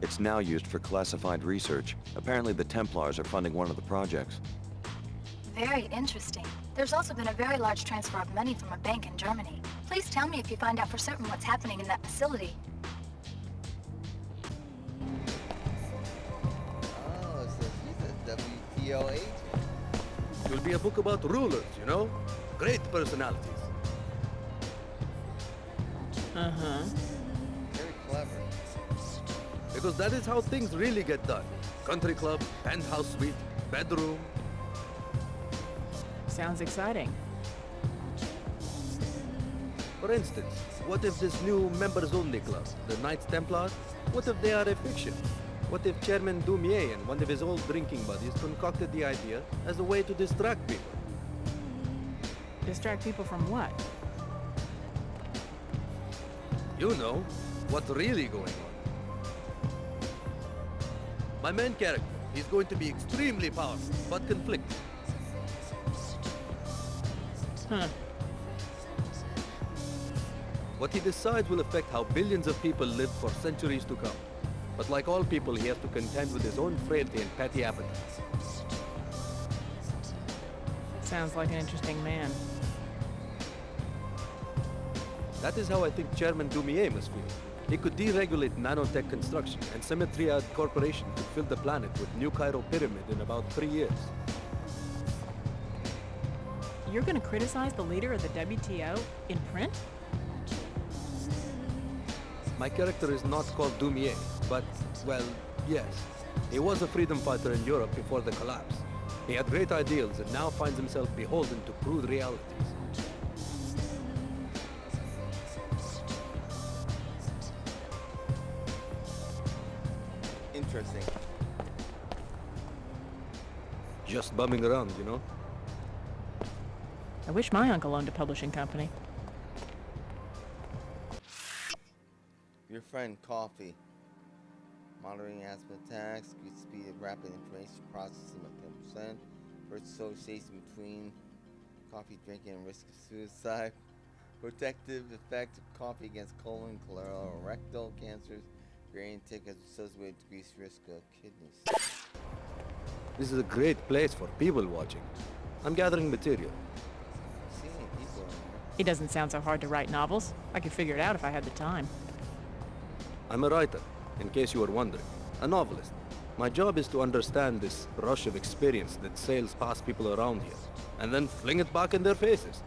It's now used for classified research. Apparently the Templars are funding one of the projects. Very interesting. There's also been a very large transfer of money from a bank in Germany. Please tell me if you find out for certain what's happening in that facility. Oh, so she's a WTO agent. It will be a book about rulers, you know? Great personalities. Uh-huh. Very clever. Because that is how things really get done. Country club, penthouse suite, bedroom. Sounds exciting. For instance, what if this new members-only club, the Knights Templar, what if they are a fiction? What if Chairman Dumier and one of his old drinking buddies concocted the idea as a way to distract people? Distract people from what? You know, what's really going on. My main character, he's going to be extremely powerful, but conflicted. Huh. What he decides will affect how billions of people live for centuries to come. But like all people, he has to contend with his own frailty and petty appetites. Sounds like an interesting man. That is how I think Chairman Dumier must feel. He could deregulate nanotech construction, and Symmetria Corporation could fill the planet with New Cairo Pyramid in about 3 years. You're gonna criticize the leader of the WTO in print? My character is not called Dumier, but, well, yes. He was a freedom fighter in Europe before the collapse. He had great ideals and now finds himself beholden to crude realities. Interesting. Just bumming around, you know? I wish my uncle owned a publishing company. Your friend, Coffee. Monitoring asthma attacks, good speed of rapid information processing by 10%. First association between coffee drinking and risk of suicide. Protective effect of coffee against colon, colorectal cancers. Grain tick as associated with decreased risk of kidneys. This is a great place for people watching. I'm gathering material. Seeing people in there. It doesn't sound so hard to write novels. I could figure it out if I had the time. I'm a writer, in case you were wondering. A novelist. My job is to understand this rush of experience that sails past people around here, and then fling it back in their faces.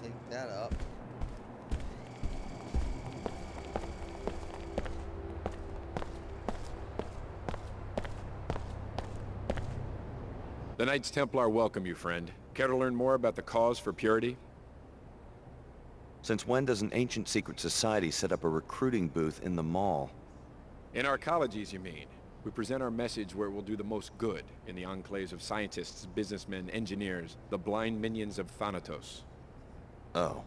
Take that up. The Knights Templar welcome you, friend. Care to learn more about the cause for purity? Since when does an ancient secret society set up a recruiting booth in the mall? In our colleges, you mean? We present our message where it will do the most good in the enclaves of scientists, businessmen, engineers, the blind minions of Thanatos. Oh.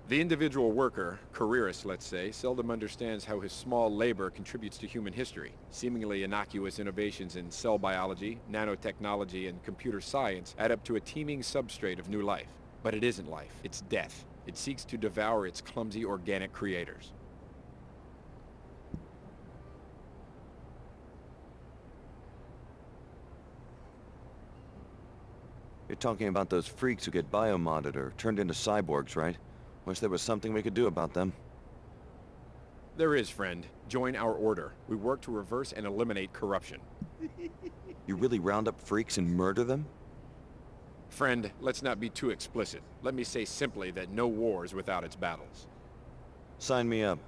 The individual worker, careerist let's say, seldom understands how his small labor contributes to human history. Seemingly innocuous innovations in cell biology, nanotechnology, and computer science add up to a teeming substrate of new life. But it isn't life, it's death. It seeks to devour its clumsy organic creators. You're talking about those freaks who get biomodded or turned into cyborgs, right? Wish there was something we could do about them. There is, friend. Join our order. We work to reverse and eliminate corruption. You really round up freaks and murder them? Friend, let's not be too explicit. Let me say simply that no war is without its battles. Sign me up.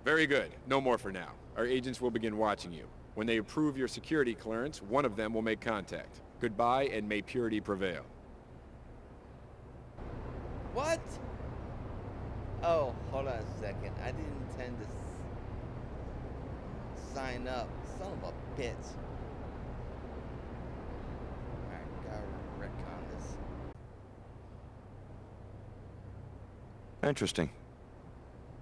Very good. No more for now. Our agents will begin watching you. When they approve your security clearance, one of them will make contact. Goodbye, and may purity prevail. What? Oh, hold on a second. I didn't intend to sign up. Son of a bitch. Alright, gotta retcon this. Interesting.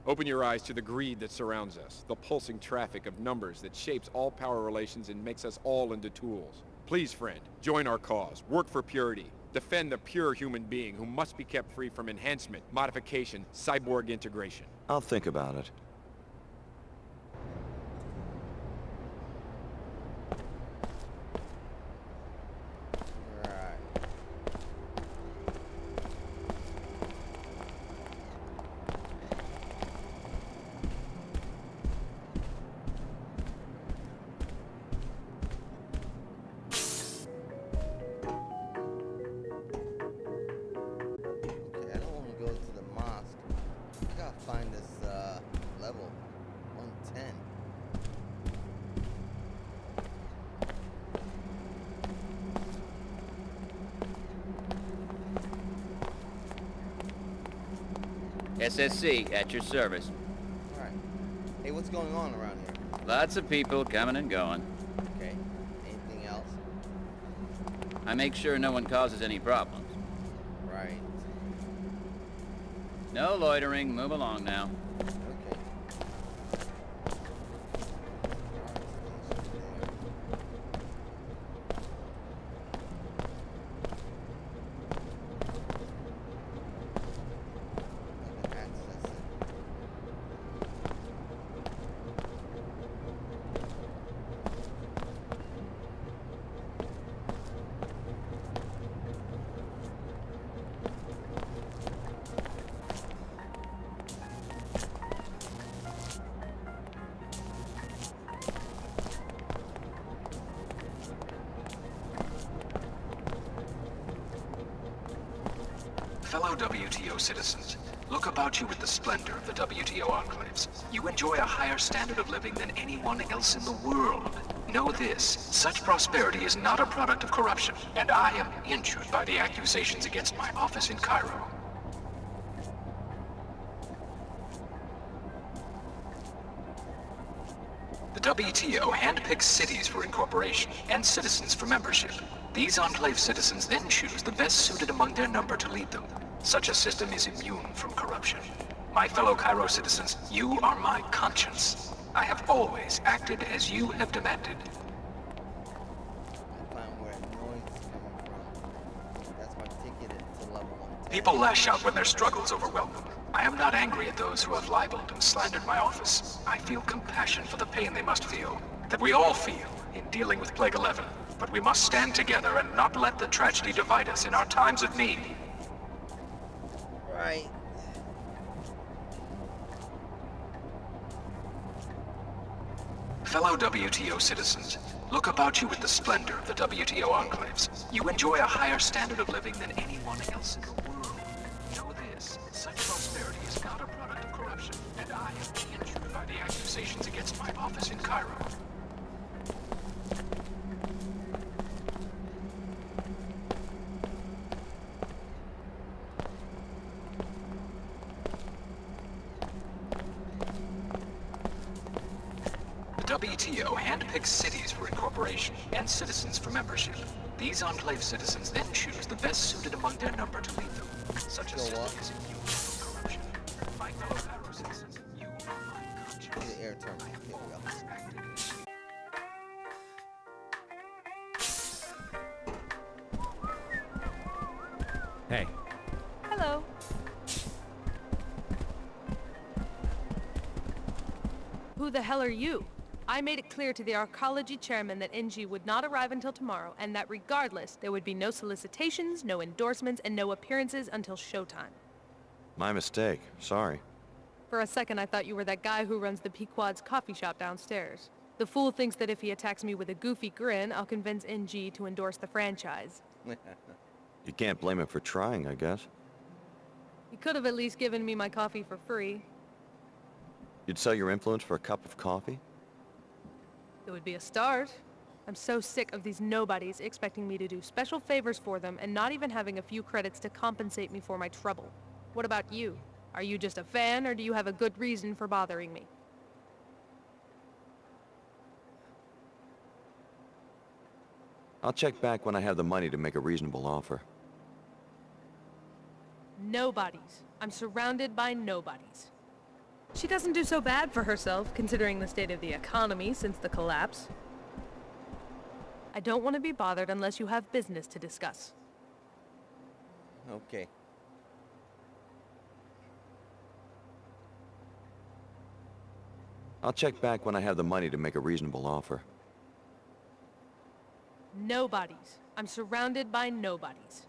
Open your eyes to the greed that surrounds us, the pulsing traffic of numbers that shapes all power relations and makes us all into tools. Please, friend, join our cause. Work for purity. Defend the pure human being who must be kept free from enhancement, modification, cyborg integration. I'll think about it. SSC, at your service. Alright. Hey, what's going on around here? Lots of people coming and going. Okay. Anything else? I make sure no one causes any problems. Right. No loitering. Move along now. Okay. Fellow WTO citizens, look about you with the splendor of the WTO enclaves. You enjoy a higher standard of living than anyone else in the world. Know this, such prosperity is not a product of corruption, and I am injured by the accusations against my office in Cairo. The WTO handpicks cities for incorporation and citizens for membership. These enclave citizens then choose the best suited among their number to lead them. Such a system is immune from corruption. My fellow Cairo citizens, you are my conscience. I have always acted as you have demanded. People lash out when their struggles overwhelm them. I am not angry at those who have libeled and slandered my office. I feel compassion for the pain they must feel, that we all feel in dealing with Plague 11. But we must stand together and not let the tragedy divide us in our times of need. Right. Fellow WTO citizens, look about you with the splendor of the WTO enclaves. You enjoy a higher standard of living than anyone else in the world. Know this, such prosperity is not a product of corruption, and I am injured by the accusations against my office in Cairo. The WTO handpicks cities for incorporation and citizens for membership. These enclave citizens then choose the best suited among their number to lead them. Such a system is immune from corruption. My fellow Cairo citizens, you are my conscience. The air terminal. Here we go. Hey. Hello. Who the hell are you? I made it clear to the arcology chairman that NG would not arrive until tomorrow, and that regardless, there would be no solicitations, no endorsements, and no appearances until showtime. My mistake. Sorry. For a second, I thought you were that guy who runs the Pequod's coffee shop downstairs. The fool thinks that if he attacks me with a goofy grin, I'll convince NG to endorse the franchise. You can't blame him for trying, I guess. He could have at least given me my coffee for free. You'd sell your influence for a cup of coffee? It would be a start. I'm so sick of these nobodies expecting me to do special favors for them and not even having a few credits to compensate me for my trouble. What about you? Are you just a fan, or do you have a good reason for bothering me? I'll check back when I have the money to make a reasonable offer. Nobodies. I'm surrounded by nobodies. She doesn't do so bad for herself, considering the state of the economy since the collapse. I don't want to be bothered unless you have business to discuss. Okay. I'll check back when I have the money to make a reasonable offer. Nobodies. I'm surrounded by nobodies.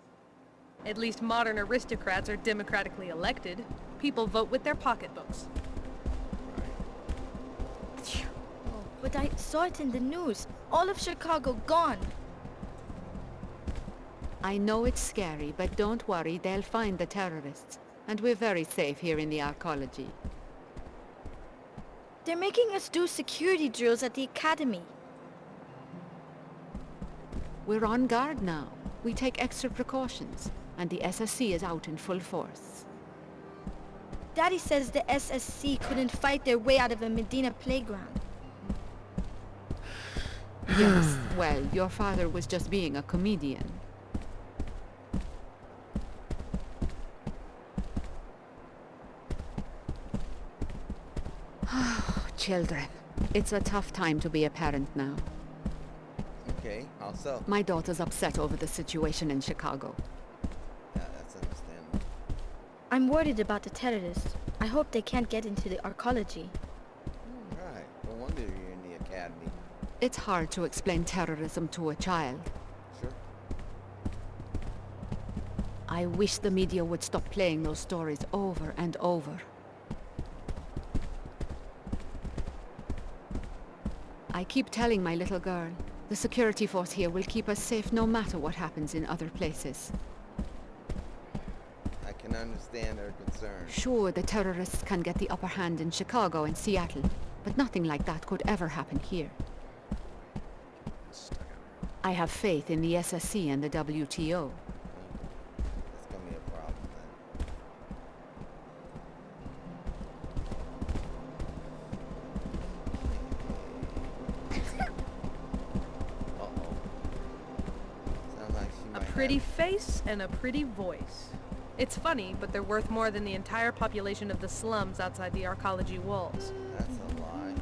At least modern aristocrats are democratically elected. People vote with their pocketbooks. But I saw it in the news. All of Chicago gone. I know it's scary, but don't worry, they'll find the terrorists. And we're very safe here in the arcology. They're making us do security drills at the academy. We're on guard now. We take extra precautions, and the SSC is out in full force. Daddy says the SSC couldn't fight their way out of a Medina playground. Yes, well, your father was just being a comedian. Children, it's a tough time to be a parent now. Okay, how so? My daughter's upset over the situation in Chicago. Yeah, that's understandable. I'm worried about the terrorists. I hope they can't get into the arcology. Right, no wonder you're in the academy. It's hard to explain terrorism to a child. Sure. I wish the media would stop playing those stories over and over. I keep telling my little girl, the security force here will keep us safe no matter what happens in other places. I can understand their concern. Sure, the terrorists can get the upper hand in Chicago and Seattle, but nothing like that could ever happen here. I have faith in the SSC and the WTO. That's gonna be a problem then. Uh-oh. Sounds like she might A pretty face and a pretty voice. It's funny, but they're worth more than the entire population of the slums outside the arcology walls. That's a lie.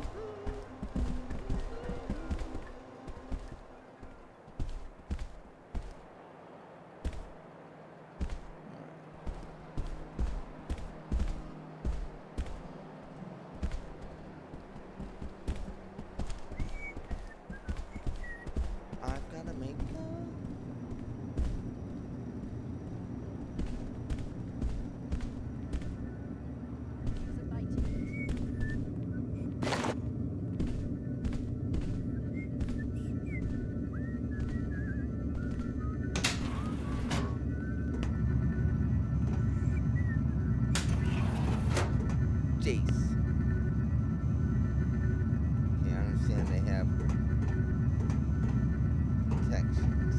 I've gotta make love. Jaze. Yeah, I understand they have protections.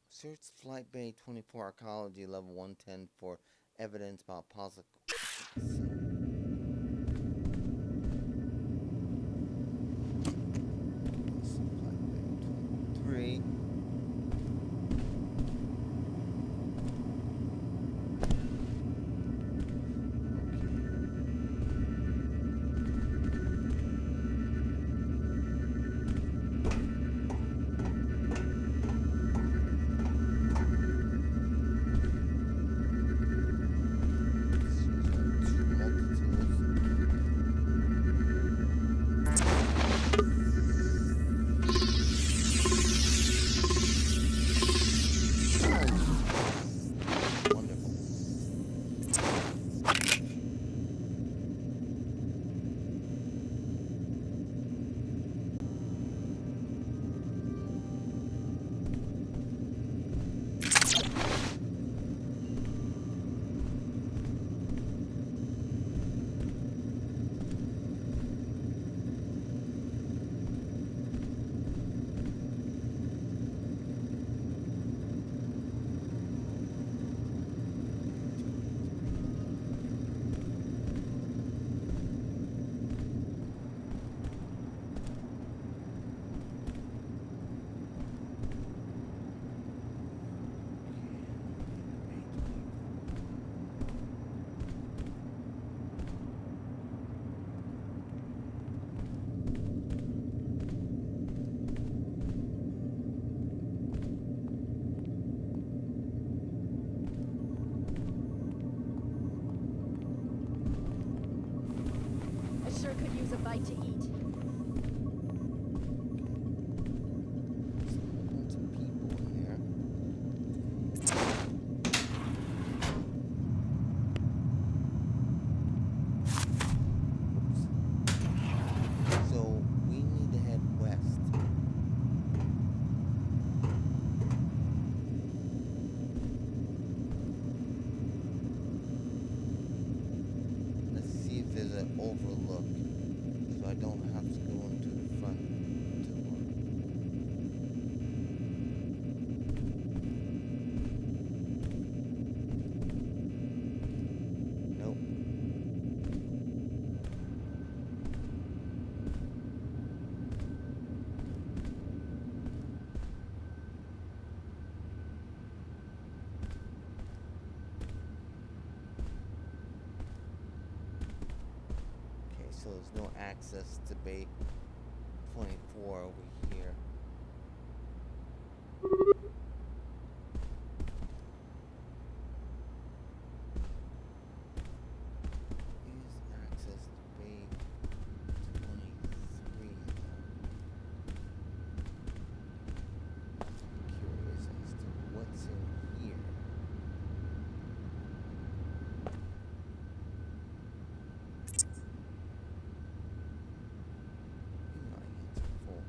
Search Flight Bay 24 Arcology Level 110 for evidence about possible. Flight Bay 23. Sure could use a bite to eat. there's no access to Bay 24 over here. Is access to Bay 23. Curious as to what's in here. My hands are full.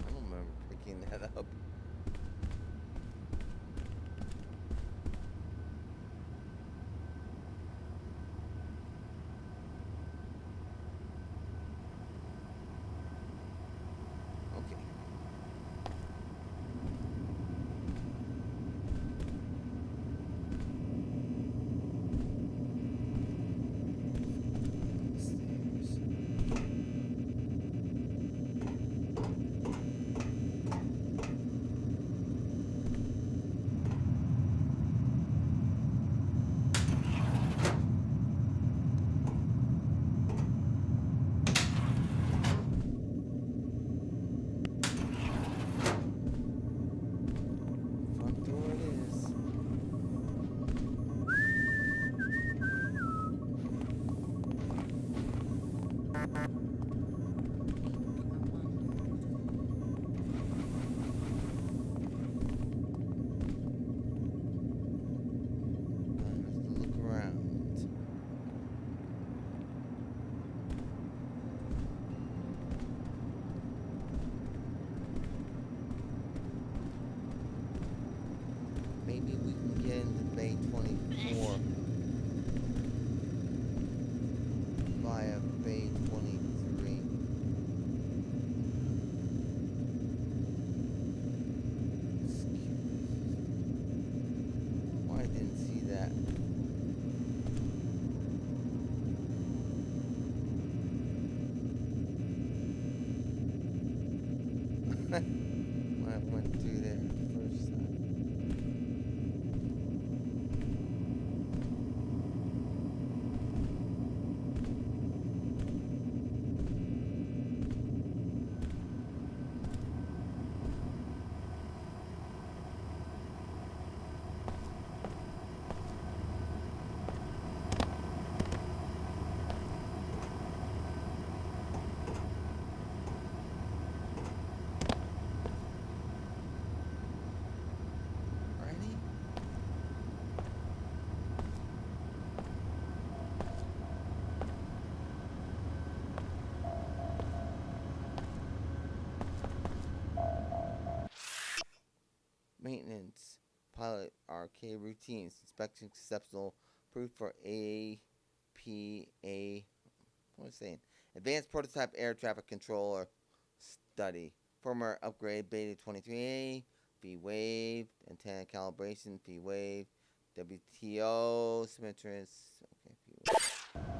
I don't remember picking that up. Okay. Stairs. Front door it is. Gonna have to look around. Maybe we can get into Bay 24 via Bay 23. Why I didn't see that? I went through there first time. Ready? Maintenance. Pilot arcade routines. Inspection exceptional. Proof for APA. What was I saying? Advanced prototype air traffic controller study. Firmware upgrade beta 23A. Fee waived. Antenna calibration. Fee waived. WTO. Symmetrous. Okay, fee waived. Okay.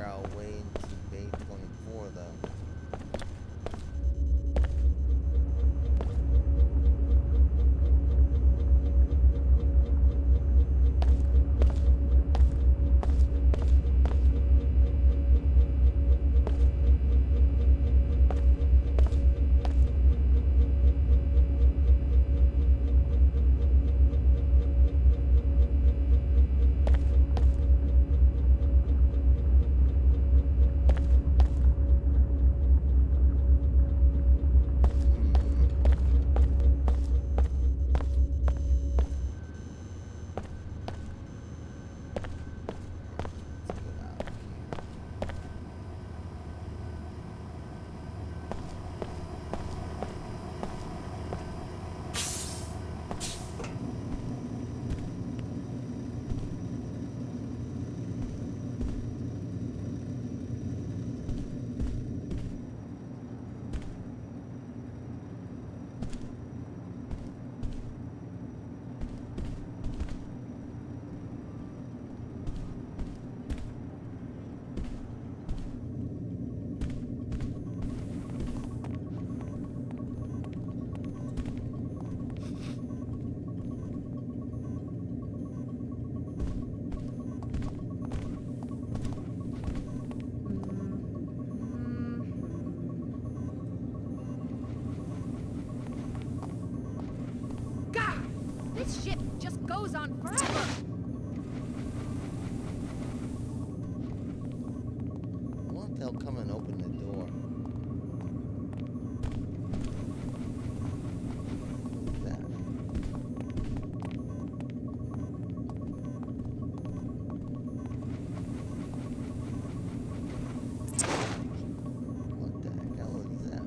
figure out a way into Bay 24 though. This shit just goes on forever! What if they'll come and open the door? What's that? What the hell is that?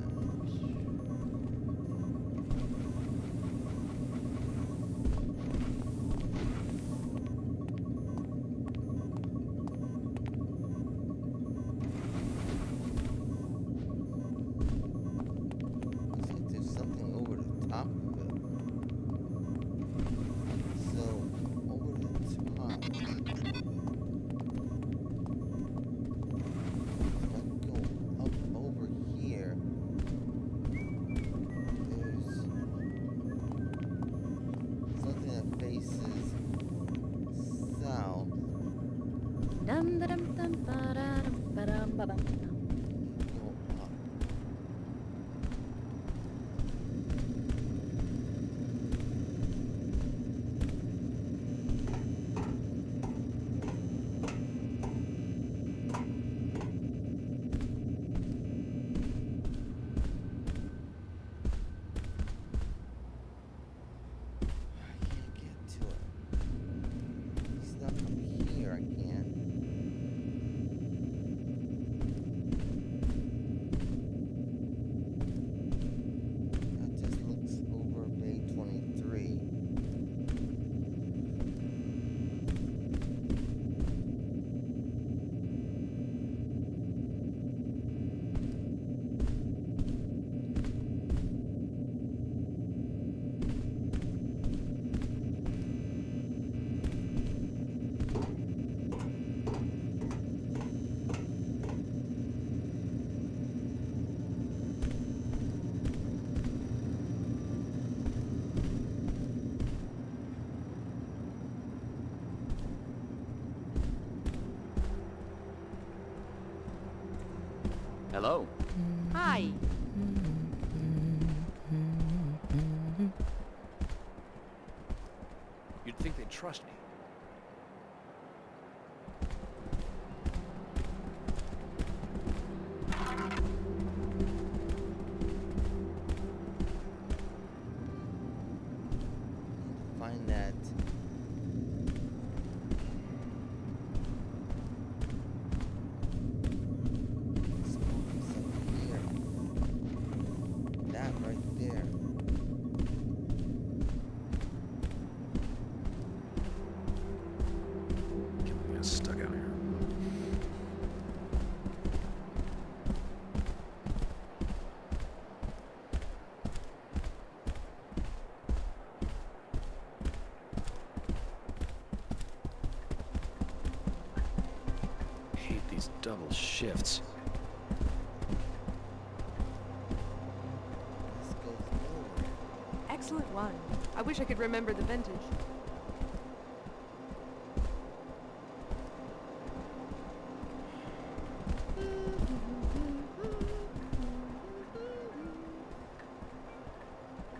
Hello. Hi. You'd think they'd trust me. Find that. That right there. double shifts. Excellent wine. I wish I could remember the vintage.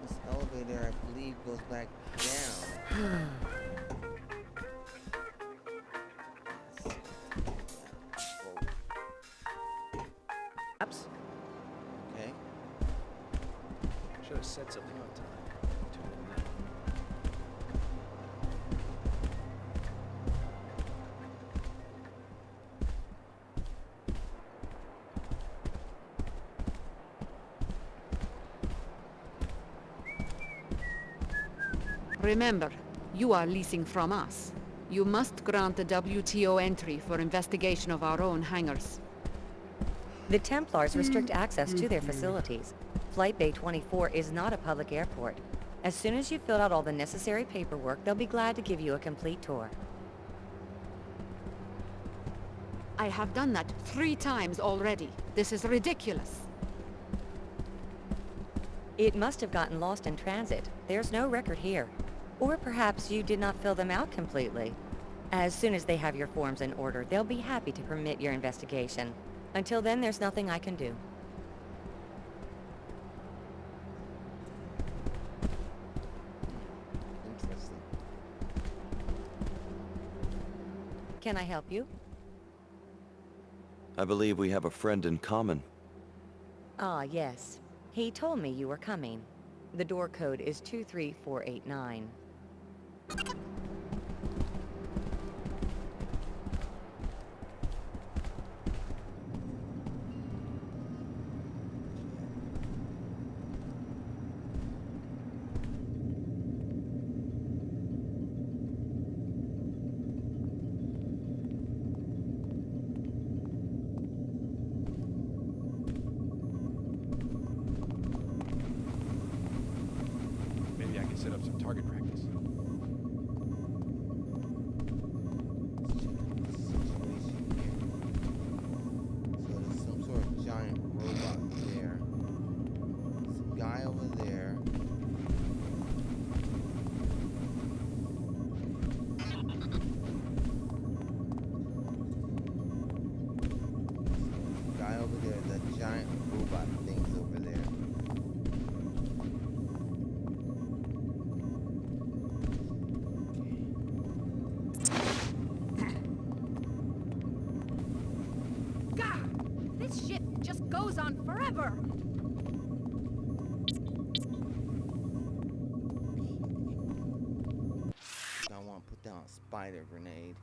This elevator, I believe, goes back down. Apps? Okay. Should have said something on time. Remember, you are leasing from us. You must grant the WTO entry for investigation of our own hangars. The Templars restrict access to their facilities. Flight Bay 24 is not a public airport. As soon as you've filled out all the necessary paperwork, they'll be glad to give you a complete tour. I have done that 3 times already. This is ridiculous. It must have gotten lost in transit. There's no record here. Or perhaps you did not fill them out completely. As soon as they have your forms in order, they'll be happy to permit your investigation. Until then, there's nothing I can do. Interesting. Can I help you? I believe we have a friend in common. Ah, yes. He told me you were coming. The door code is 23489. Maybe I can set up some target practice. So there's some sort of giant robot there. There's a guy over there. Guy over there, that giant robot thing's over there. God, this shit just goes on forever. I want to put down a spider grenade.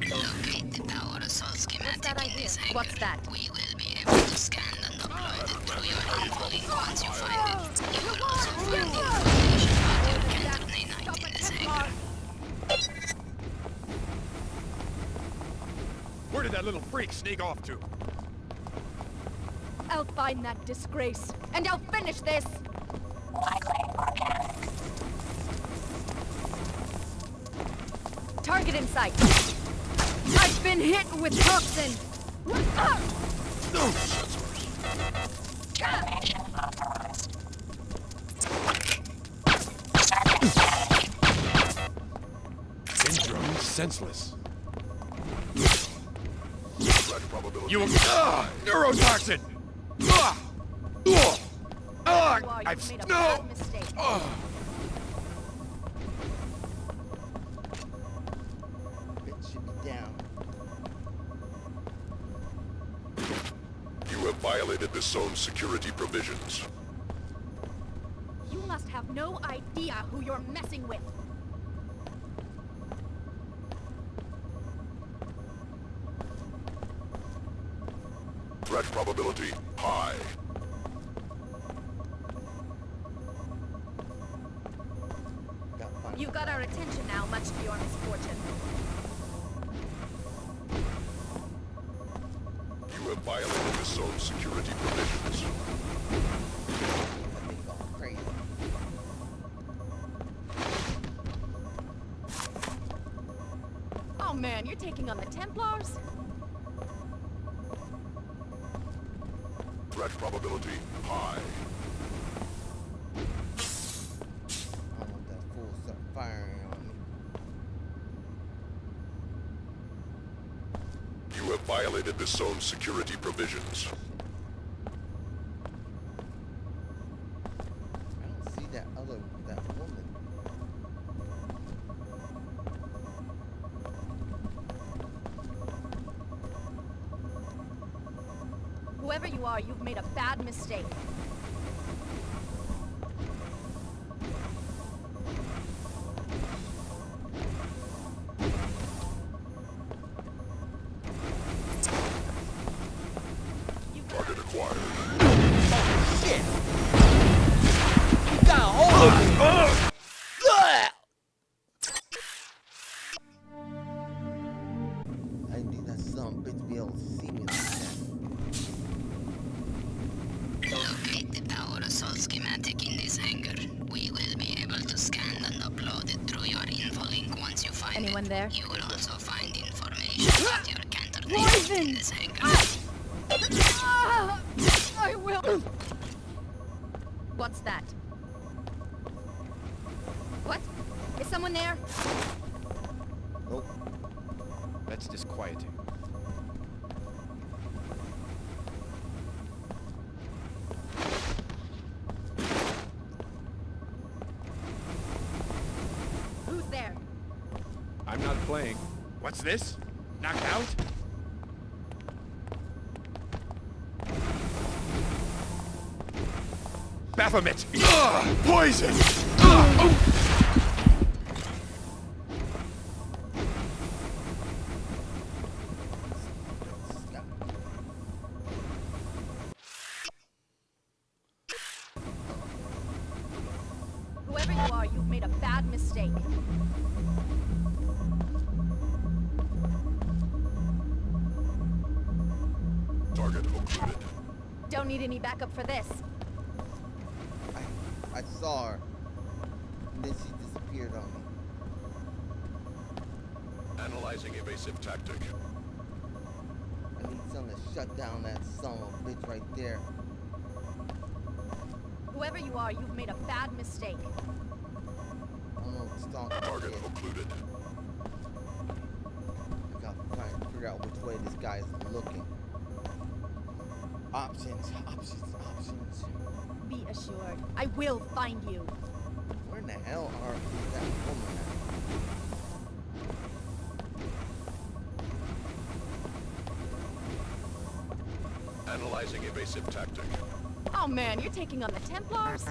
Locate the power source schematic in this hangar. What's that? We will be able to scan and upload it through your info once you find it. You will also find the information about your Cantonese night in this hangar. Where did that little freak sneak off to? I'll find that disgrace, and I'll finish this! Target in sight. I've been hit with toxin! Syndrome senseless. You neurotoxin! I've made a no. bad mistake. It should be down. You have violated the zone's security provisions. You must have no idea who you're messing with. Threat probability high. You got our attention now, much to your misfortune. You have violated the zone's security provisions. man, you're taking on the Templars? Threat probability high. I want that fool to start firing on me. You have violated this zone's security provisions. I don't see that woman. Whoever you are, you've made a bad mistake. Target acquired. Oh, shit! You got a hold of me! I knew that son of a bitch be able to see me like that. Locate the power assault schematic in this hangar. We will be able to scan and upload it through your info link once you find it. Anyone there? You will also find information about your countermeasures in this hangar. I will. What's that? What? Is someone there? Nope. That's disquieting. Who's there? I'm not playing. What's this? Knocked out? Baphomet! Poison! Whoever you are, you've made a bad mistake. Target occluded. Don't need any backup for this. I saw her. And then she disappeared on me. Analyzing evasive tactic. I need something to shut down that son of a bitch right there. Whoever you are, you've made a bad mistake. I don't know what to talk about. Target occluded. I gotta try and figure out which way this guy is looking. Options. Be assured, I will find you. Where in the hell is that woman at? Analyzing evasive tactic. Oh man, you're taking on the Templars?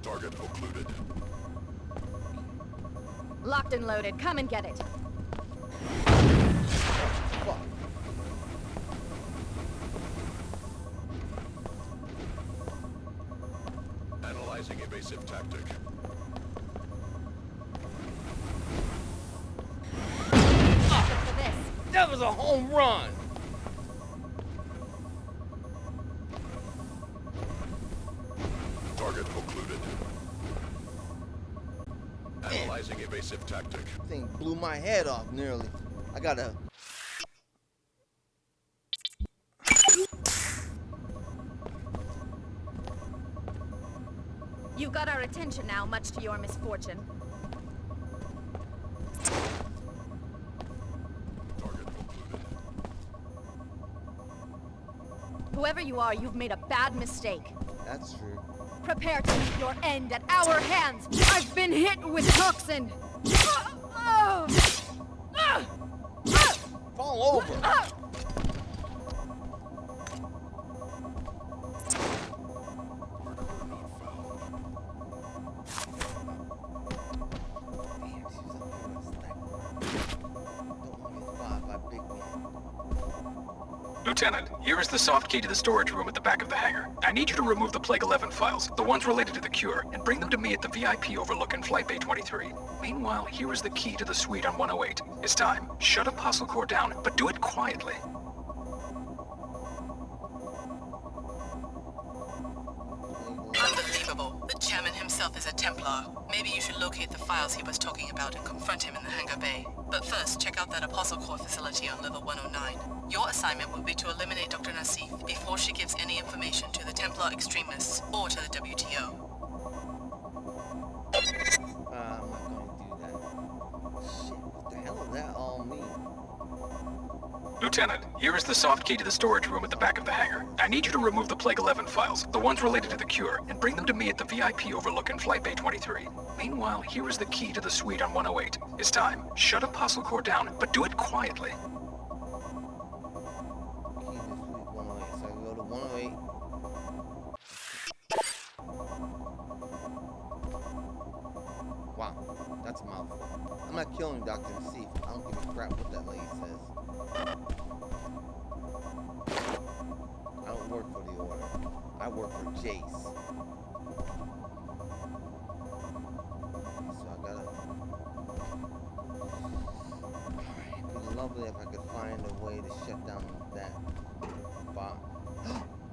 Target occluded. Locked and loaded. Come and get it. Fuck. Analyzing evasive tactic. For this. That was a home run! Target occluded. Analyzing evasive tactic. Thing blew my head off nearly. I gotta. You've got our attention now, much to your misfortune. Target occluded. Whoever you are, you've made a bad mistake. That's true. Prepare to meet your end at our hands. I've been hit with toxin. Fall over. Lieutenant, here is the soft key to the storage room at the back of the hangar. I need you to remove the Plague 11 files, the ones related to the cure, and bring them to me at the VIP overlooking Flight Bay 23. Meanwhile, here is the key to the suite on 108. It's time. Shut Apostle Core down, but do it quietly. Templar. Maybe you should locate the files he was talking about and confront him in the hangar bay. But first, check out that Apostle Core facility on level 109. Your assignment will be to eliminate Dr. Nassif before she gives any information to the Templar extremists or to the WTO. I'm not going to do that. Shit, what the hell does that all mean? Lieutenant, here is the soft key to the storage room at the back of the hangar. I need you to remove the Plague 11 files, the ones related to the cure, and bring them to me at the VIP overlook in Flight Bay 23. Meanwhile, here is the key to the suite on 108. It's time. Shut Apostle Core down, but do it quietly. Key to suite 108. So I can go to 108. Wow, that's a mouthful. I'm not killing Dr. Nassif. I don't give a crap what that lady says. I don't work for the Order. I work for Jaze. So I gotta... It'd be lovely if I could find a way to shut down that bot.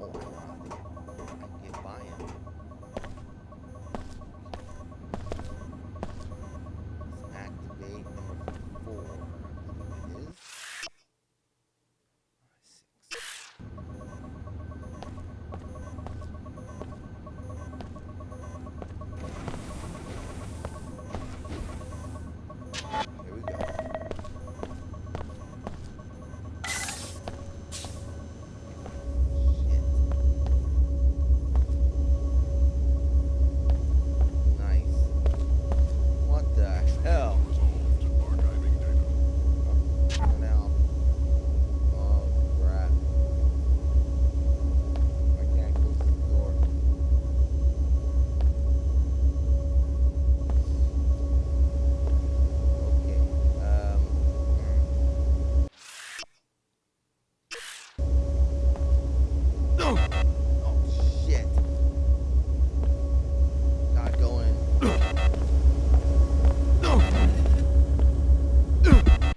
Oh, I can get by him. Let's activate number 4. I believe it is. 6. Here we go. Shit. Nice. What the hell? Now. Oh crap. I can't close the door. Okay. Oh shit. Gotta go in.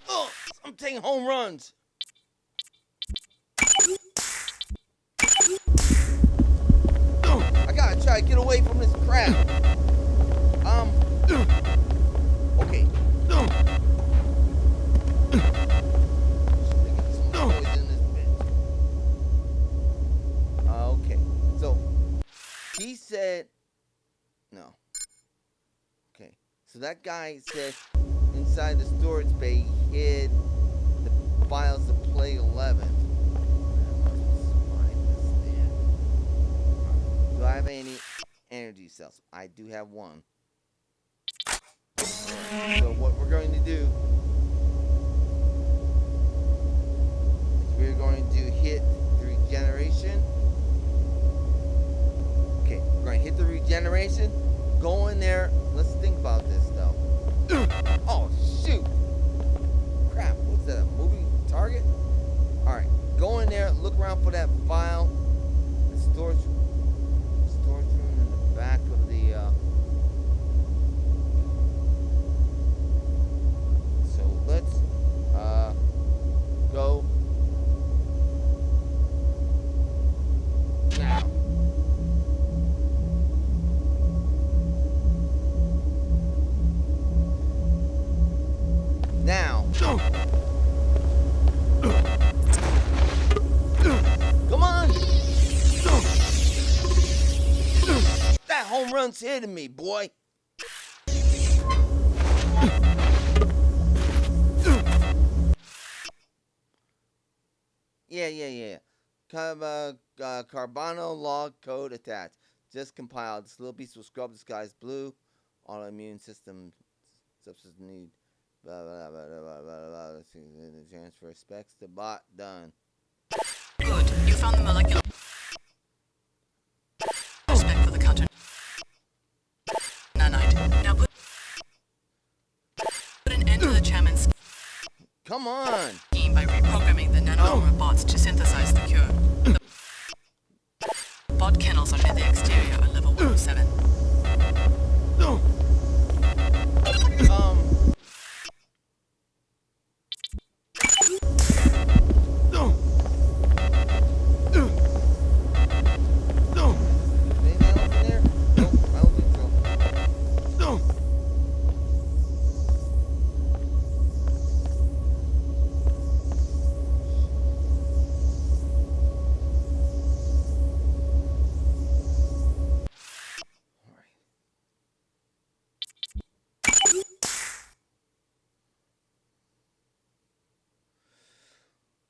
Oh, I'm taking home runs. I gotta try to get away from this crap. Okay. Some noise in this bitch. Okay. So he said no. Okay. So that guy said inside the storage bay he hid the files of Plague 11. Do I have any energy cells? I do have one. So what we're going to do is we're going to hit the regeneration. Okay, we're going to hit the regeneration. Go in there. Let's think about this though. Oh shoot! Crap! What's that? A moving target? All right, go in there. Look around for that file. The storage room in the back of the. So let's go now. Now. Come on. That home run's hitting me, boy. Yeah. Carbano log code attached. Just compiled. This little piece will scrub the skies blue. Autoimmune system substance need. Blah, blah, blah, blah, blah, blah. Transfer specs to bot. Done. Good. You found the molecular spec for the counter nanite. Now put an end to the chairman's Come on! scheme by reprogramming the nano bots to synthesize the cure. The bot kennels are near the exterior on level 107.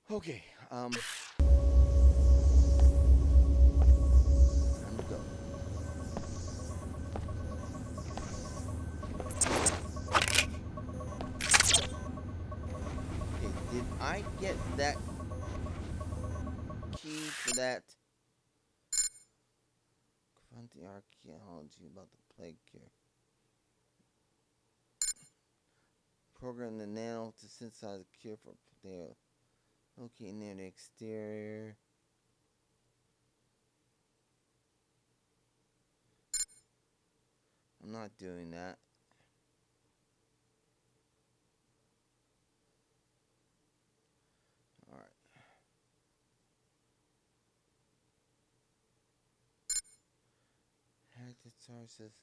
Okay, time to go. Okay, did I get that key for that? Confront the archaeology about the plague cure. Program the nano to synthesize a cure for potato. Okay, near the exterior. I'm not doing that. Alright. Hack the sources.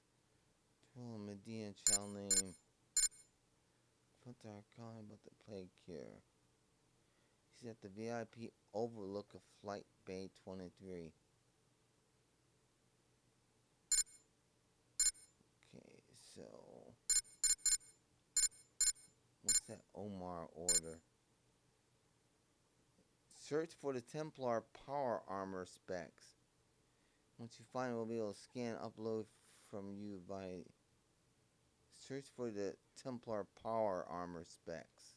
Tool Medina child name. Put our calling about the plague cure. He's at the VIP overlook of Flight Bay 23. Okay, so what's that Omar order? Search for the Templar power armor specs. Once you find it, we'll be able to scan upload from you by search for the Templar power armor specs.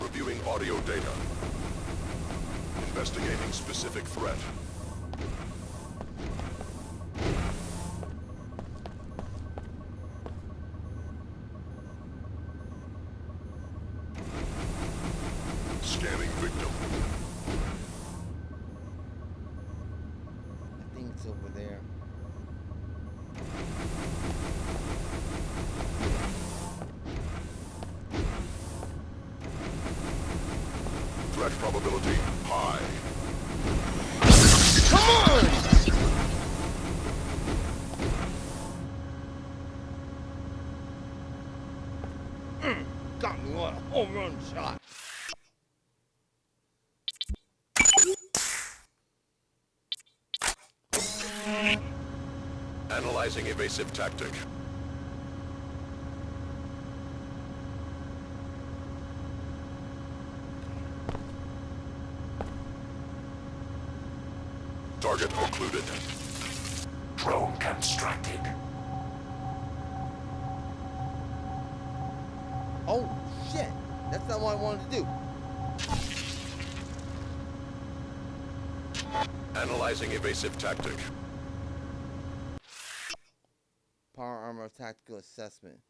Reviewing audio data. Investigating specific threat. Scanning victim. I think it's over there. Threat probability high. Come on! Got me on a home run shot. Analyzing evasive tactic. Target occluded. Drone constructed. Oh shit! That's not what I wanted to do. Analyzing evasive tactic. Power armor tactical assessment.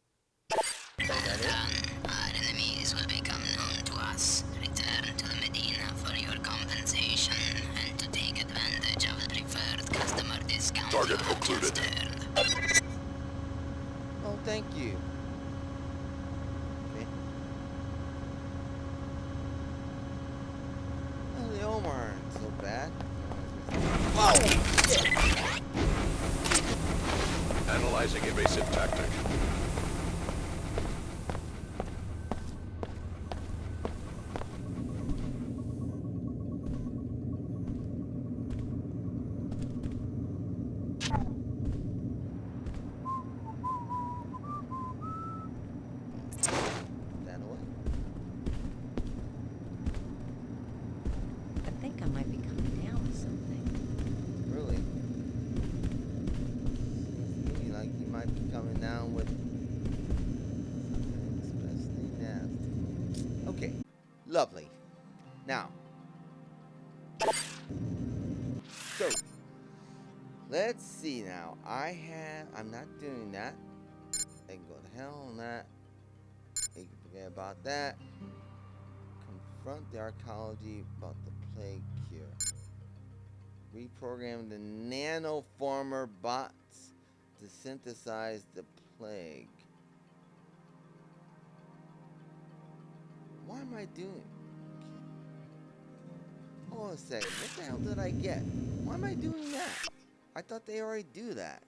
Our enemies will become known to us. Return to the Medina for your compensation and to take advantage of the preferred customer discount. Target occluded. Oh, thank you. Okay. Oh, the Omar aren't so bad. Whoa! Shit! Analyzing evasive tactic. That away. I think I might be coming down with something. Really? Seems to me like you might be coming down with something especially nasty. Okay, lovely. Now, so let's see now. I'm not doing that. They can go to hell on that. They can forget about that. Confront the archaeology about the plague cure. Reprogram the nanoformer bots to synthesize the plague. Why am I doing? Hold on a second. What the hell did I get? Why am I doing that? I thought they already do that.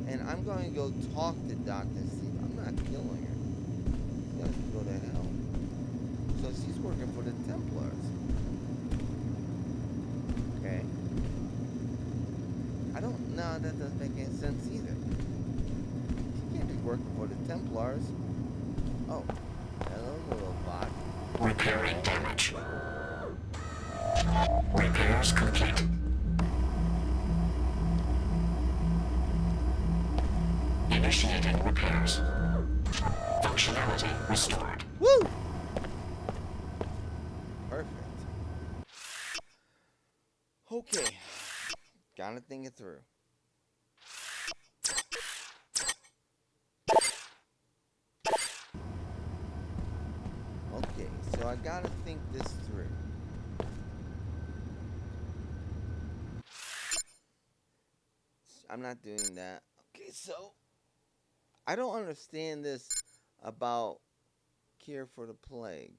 And I'm going to go talk to Dr. Steve. I'm not killing her. She's got to go to hell. So she's working for the Templars. Okay. I don't know, that doesn't make any sense either. She can't be working for the Templars. Oh, hello, little bot. Repairing damage. Repairs complete. Initiating repairs. Functionality restored. Woo! Perfect. Okay. Gotta think it through. Okay, so I gotta think this through. I'm not doing that. Okay, so I don't understand this about cure for the plague.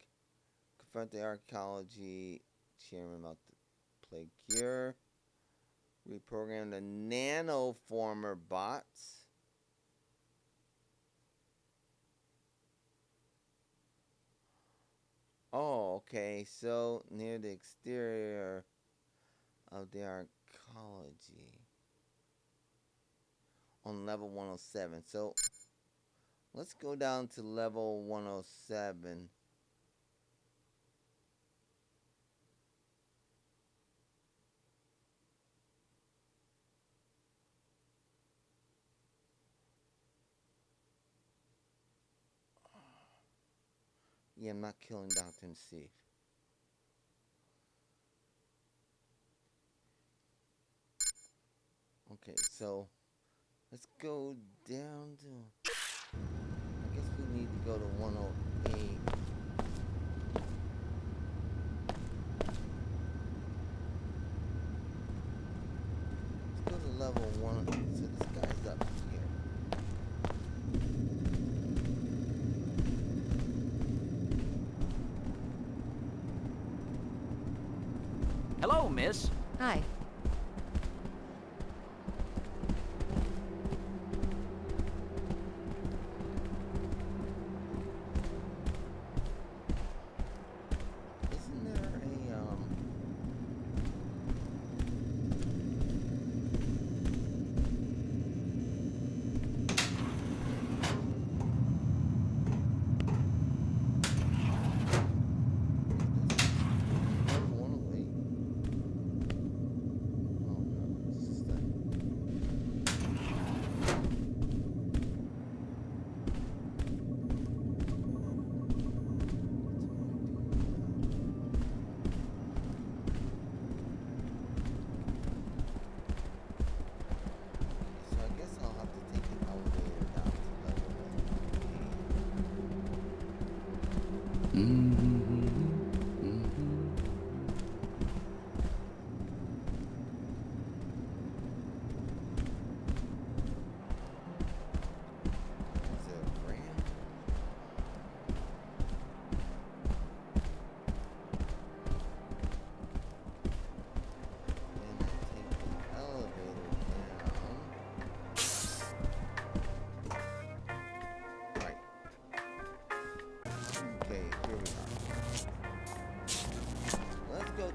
Confront the archaeology chairman about the plague cure. Reprogram the nanoformer bots. Oh, okay. So near the exterior of the archaeology. On level 107. So let's go down to level 107. Yeah, I'm not killing Dr. Steve. Okay, so let's go down to... I guess we need to go to 108. Let's go to level 1. So this guy's up here. Hello, miss. Hi.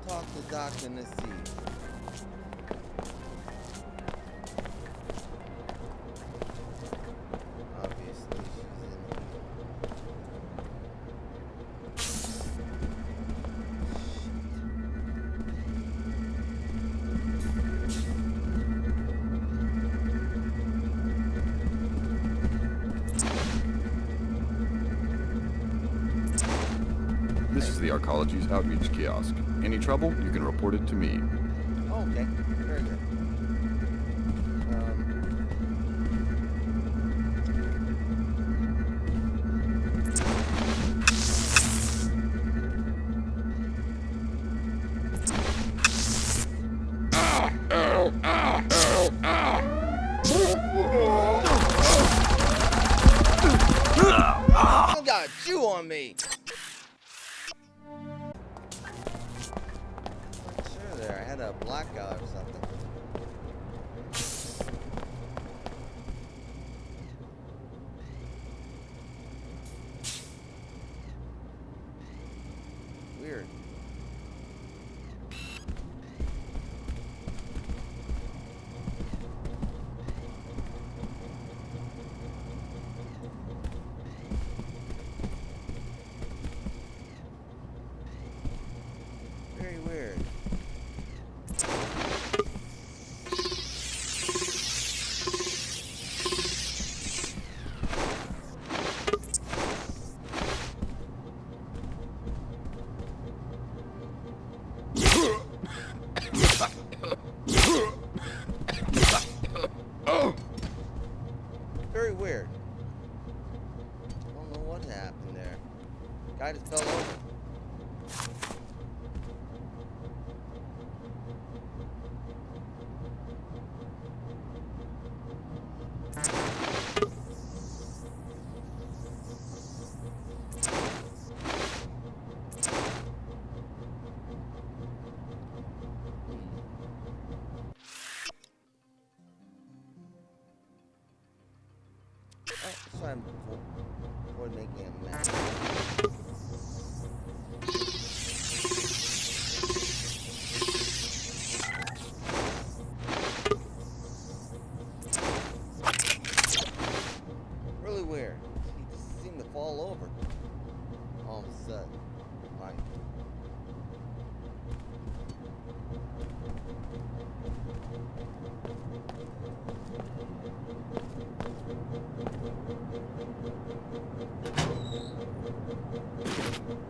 Talk to Dr. Nassif. Obviously, she's in here. This is the Arcology's outreach kiosk. Any trouble, you can report it to me. Oh, okay, very good. on me. Sure there, I had a blackout or something. Weird. Very weird. Very weird. Don't know what happened there. Guy just fell over. So I'm avoid making a mess. Really weird. He just seemed to fall over all of a sudden. Like.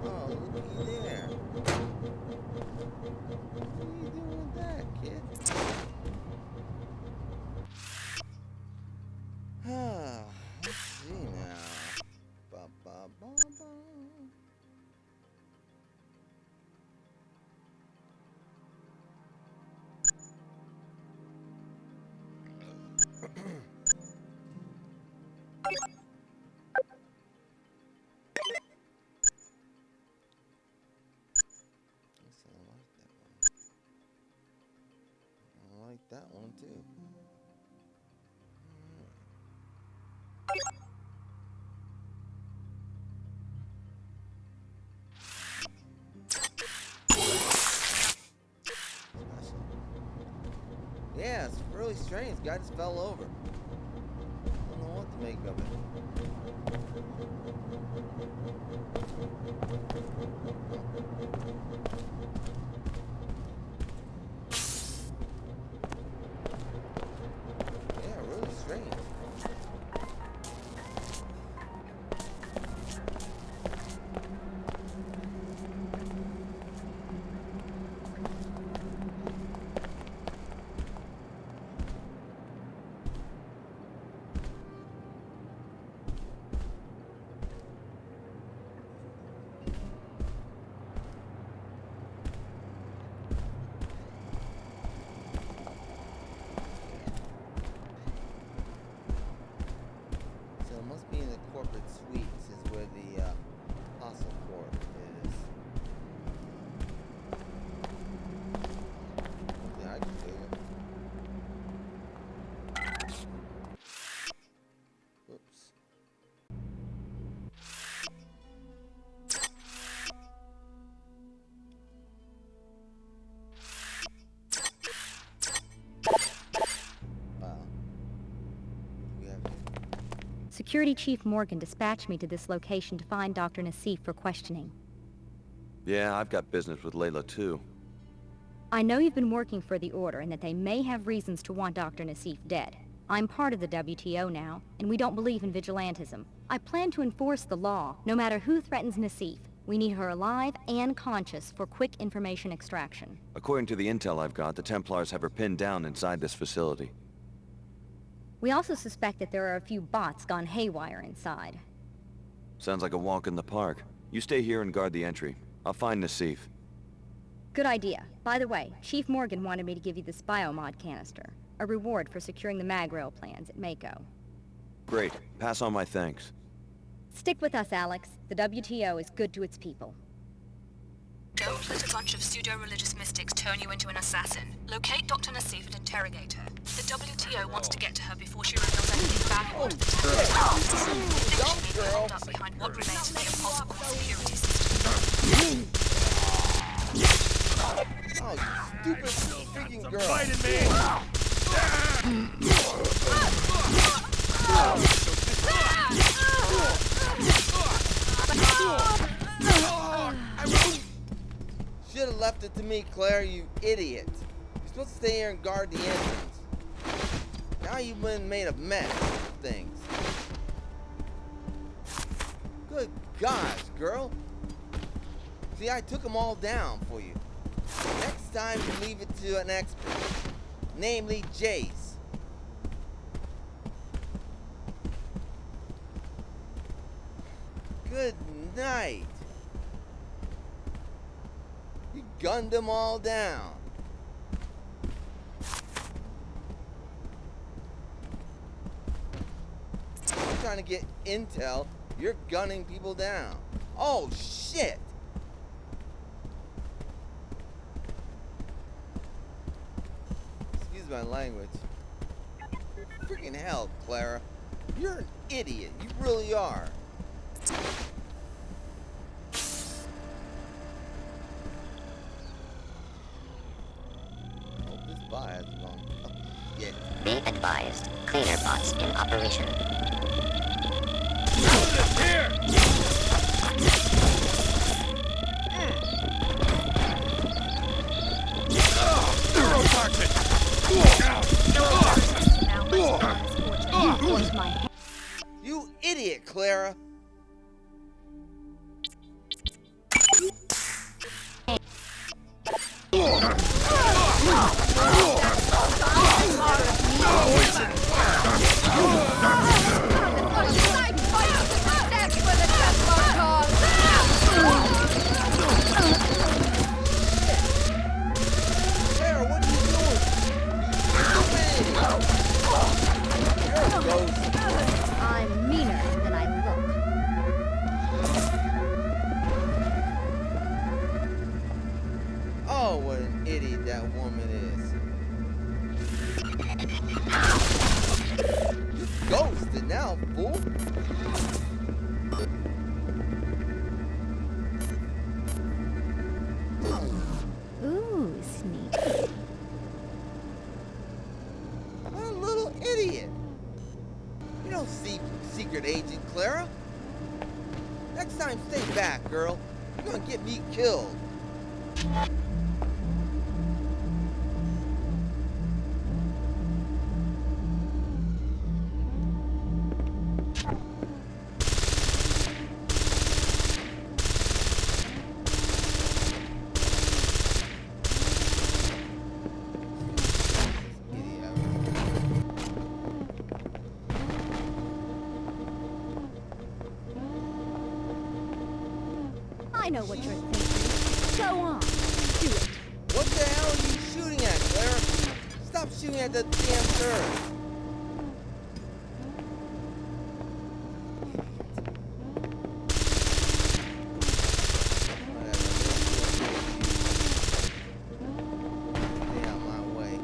Oh, looky there. What are you doing with that, kid? Let's see now. Ba ba ba ba. I like that one too. Yeah, it's really strange. Guy just fell over. I don't know what to make of it. Yeah, really strange. So it must be in the corporate suites is where the apostle court is. Yeah, I can do it. Oops. Wow. We have Security Chief Morgan dispatched me to this location to find Dr. Nassif for questioning. Yeah, I've got business with Layla too. I know you've been working for the Order and that they may have reasons to want Dr. Nassif dead. I'm part of the WTO now, and we don't believe in vigilantism. I plan to enforce the law, no matter who threatens Nassif. We need her alive and conscious for quick information extraction. According to the intel I've got, the Templars have her pinned down inside this facility. We also suspect that there are a few bots gone haywire inside. Sounds like a walk in the park. You stay here and guard the entry. I'll find Nassif. Good idea. By the way, Chief Morgan wanted me to give you this biomod canister, a reward for securing the mag rail plans at Mako. Great. Pass on my thanks. Stick with us, Alex. The WTO is good to its people. Don't let a bunch of pseudo-religious mystics turn you into an assassin. Locate Dr. Nassif and interrogate her. The WTO wants to get to her before she reveals anything valuable to the town. She may be holed up behind what remains of the impossible security system. Oh, you stupid freaking girl. Fighting me! Should have left it to me, Claire, you idiot. You're supposed to stay here and guard the entrance. Now you've been made a mess of things. Good gosh, girl. See, I took them all down for you. Next time you leave it to an expert, namely Jaze. Good night. You gunned them all down. I'm trying to get intel. You're gunning people down. Oh, shit. Excuse my language. Freaking hell, Clara. You're an idiot. You really are. Hope this bias is on. Oh, shit. Be advised, cleaner bots in operation. Here! Neurotoxin! You idiot, Clara! I'm meaner than I look. Oh, what an idiot that woman is. You're ghosted now, fool. Ooh, sneaky. What a little idiot. You don't see secret agent, Clara. Next time, stay back, girl. You're gonna get me killed. I know what you're thinking. Go on, do it. What the hell are you shooting at, Clara? Stop shooting at the damn turret. Stay out my way.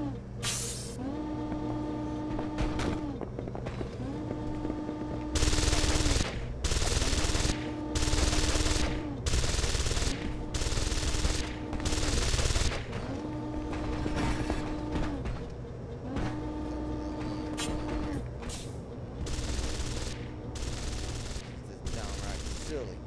This is downright silly.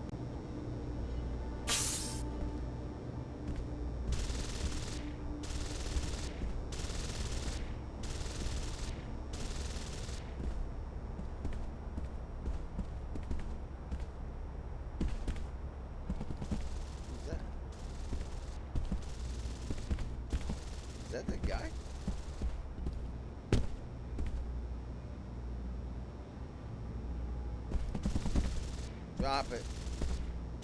Who's that? Is that the guy? Drop it.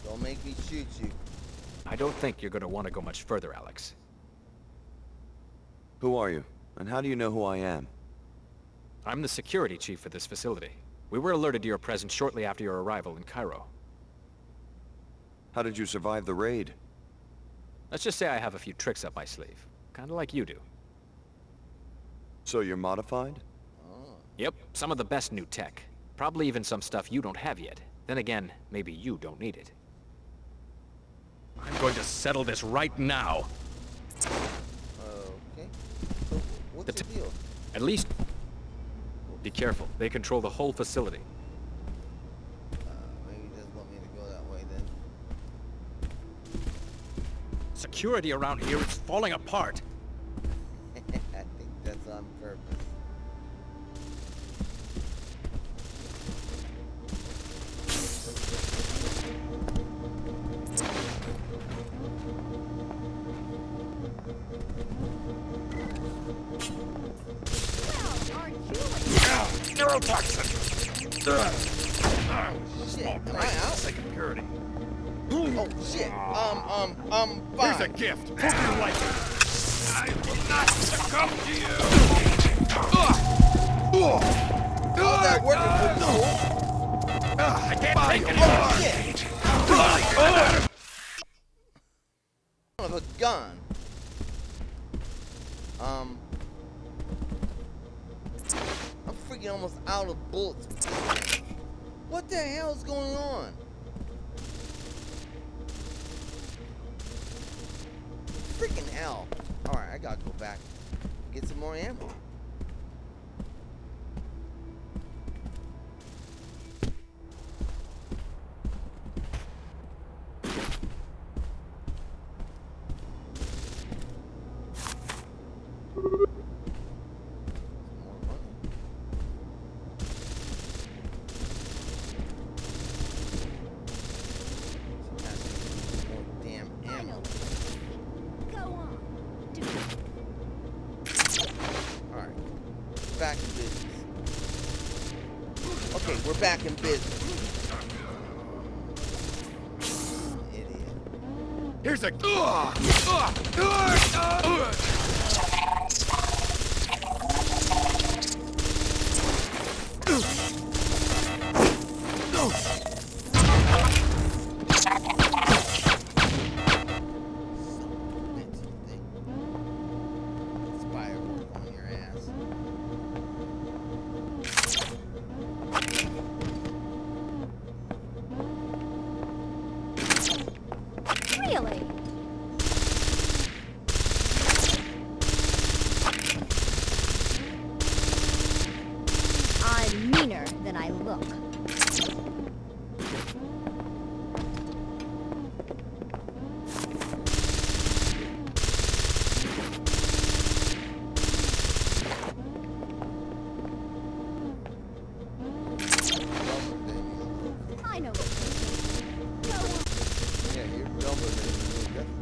Don't make me shoot you. I don't think you're gonna want to go much further, Alex. Who are you? And how do you know who I am? I'm the security chief for this facility. We were alerted to your presence shortly after your arrival in Cairo. How did you survive the raid? Let's just say I have a few tricks up my sleeve. Kinda like you do. So you're modified? Yep, some of the best new tech. Probably even some stuff you don't have yet. Then again, maybe you don't need it. I'm going to settle this right now. Okay. So what's the deal? At least... be careful. They control the whole facility. Maybe he doesn't want me to go that way then. Security around here is falling apart. I think that's on purpose. Neurotoxin! Shit, am I out? Security. Oh shit! Fine. Here's a gift. Hope you like it. I will not succumb to you. How's that working for you? I can't take it anymore. Oh shit! Son of a gun. I'm freaking almost out of bullets. What the hell is going on? Freaking hell. Alright, I gotta go back. Get some more ammo. Back in business. Okay, we're back in business. Idiot. Here's a... I'm meaner than I look. I know what you're thinking. Yeah, you're dumber than me. That's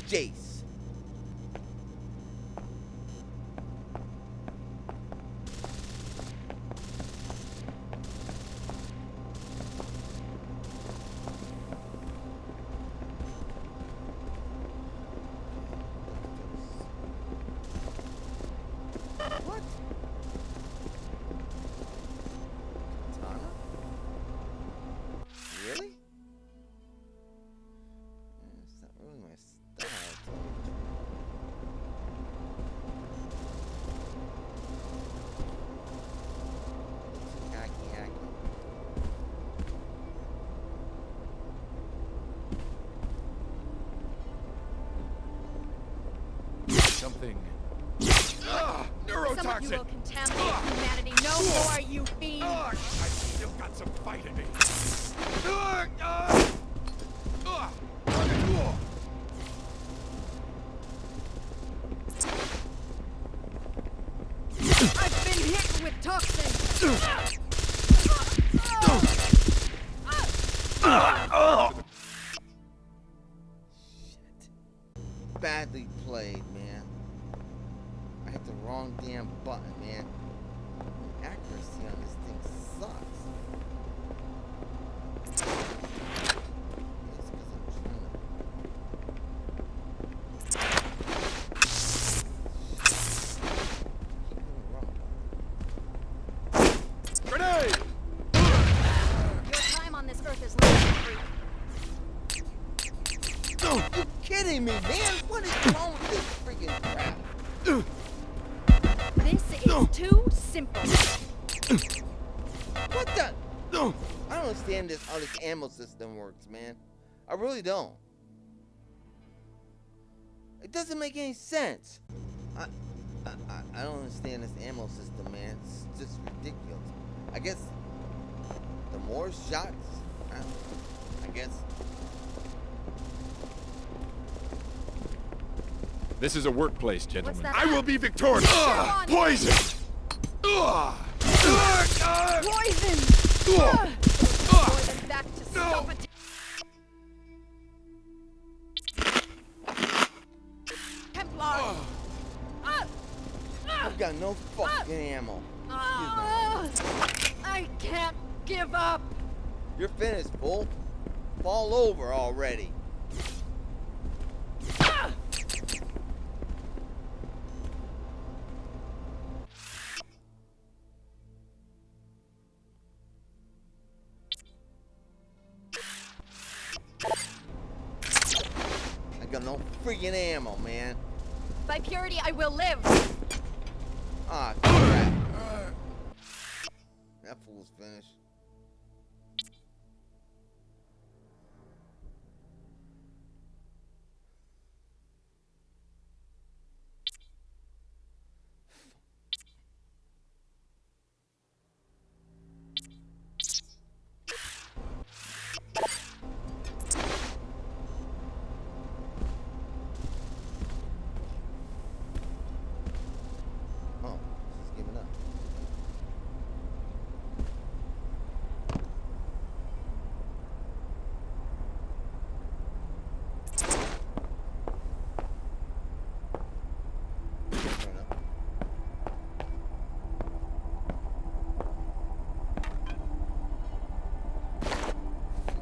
Jaze. What? Katana? Really? It's not really my style. Something. Some of you Neurotoxin! will contaminate humanity no more, you fiend! I've still got some fight in me. I've been hit with toxin! You kidding me, man? What is wrong with this freaking crap? This is too simple. What the? I don't understand how this ammo system works, man. I really don't. It doesn't make any sense. I don't understand this ammo system, man. It's just ridiculous. I guess the more shots, I guess. This is a workplace, gentlemen. I will be victorious. Poison! Poison! Poison back to stop it. Templar! I've got no fucking ammo. I can't give up. You're finished, fool. Fall over already. I got no freaking ammo, man. By purity, I will live. Ah, crap. That fool's finished. Oh, she's giving up.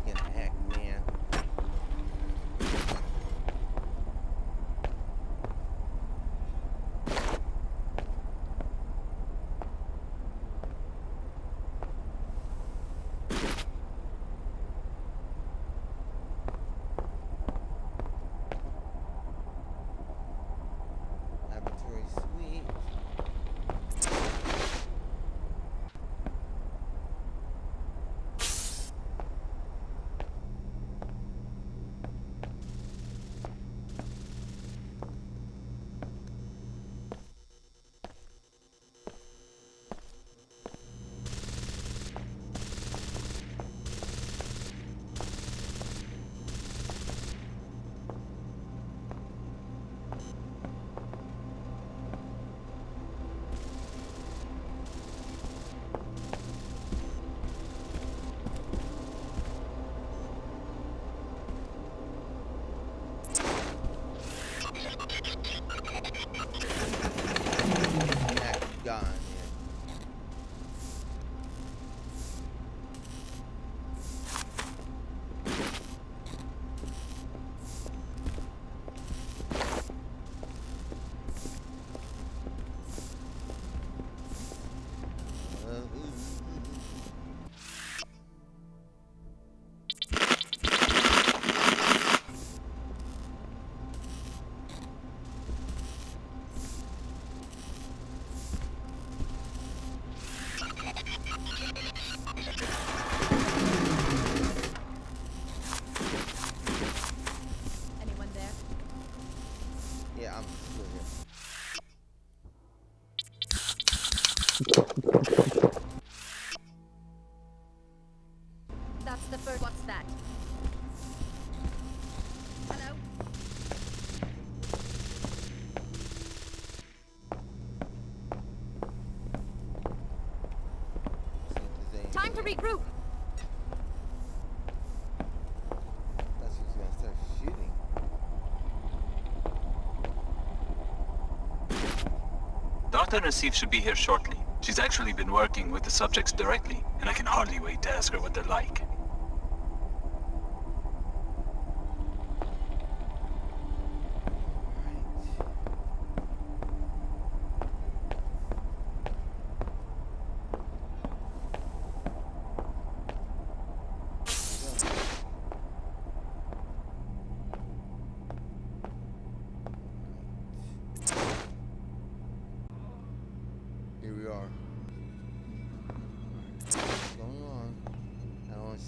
Freaking heck, man. Laboratory suite. Heck, gone, Anyone there? Yeah, I'm still here. That's the first. What's that? Hello? Time to regroup. Thought she was gonna start shooting. Dr. Nassif should be here shortly. She's actually been working with the subjects directly, and I can hardly wait to ask her what they're like.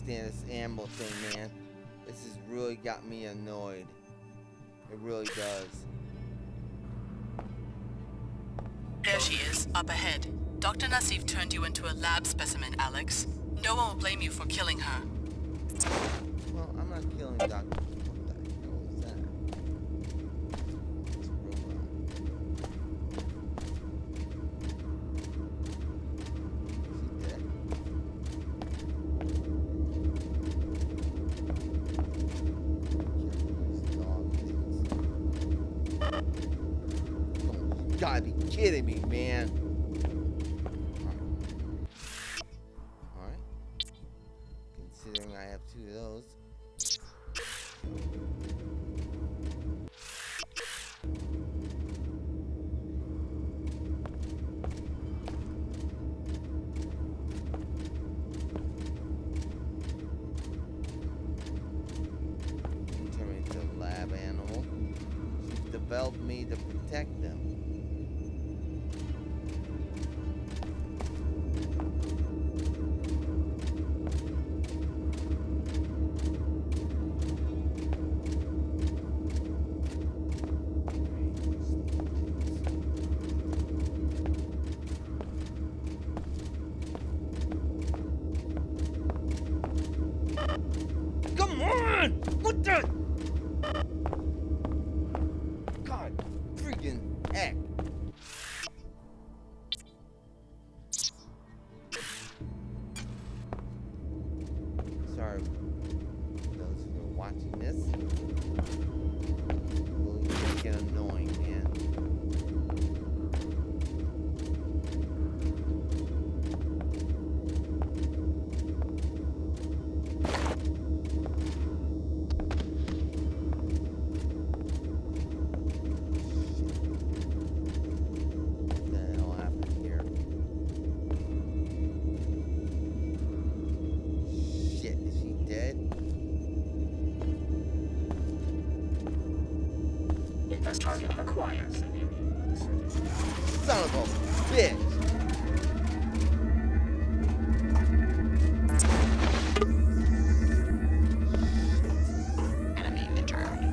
stand this ammo thing, man. This has really got me annoyed. It really does. There she is, up ahead. Dr. Nassif turned you into a lab specimen, Alex. No one will blame you for killing her. Well, I'm not killing Dr. What the hell is that? It's a robot. Is he dead? You gotta be kidding me, man. Alright. Considering I have 2 of those. Turn me into a lab animal. She's developed me to protect them. Come on! What the? God freaking heck. Sorry, those who are watching this. It's really freaking annoying, man. What the hell happened here? Shit, is she dead? Invest target acquired. Son of a bitch! Enemy returned.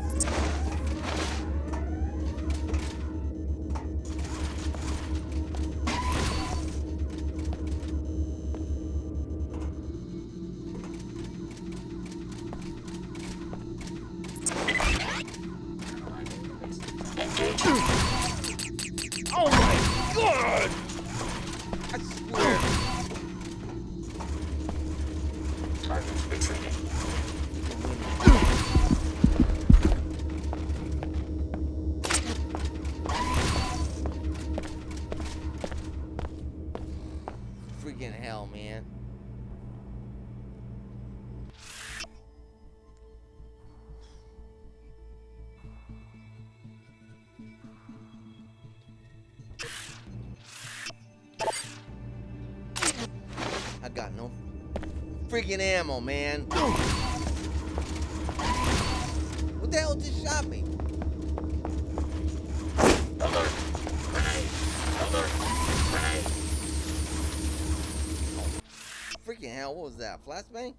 Oh my god! I swear. Target retreating. Freaking hell, man. I got no freaking ammo, man. What the hell just shot me? Alert. Grenade. Alert. Grenade. Freaking hell, what was that? Flashbang?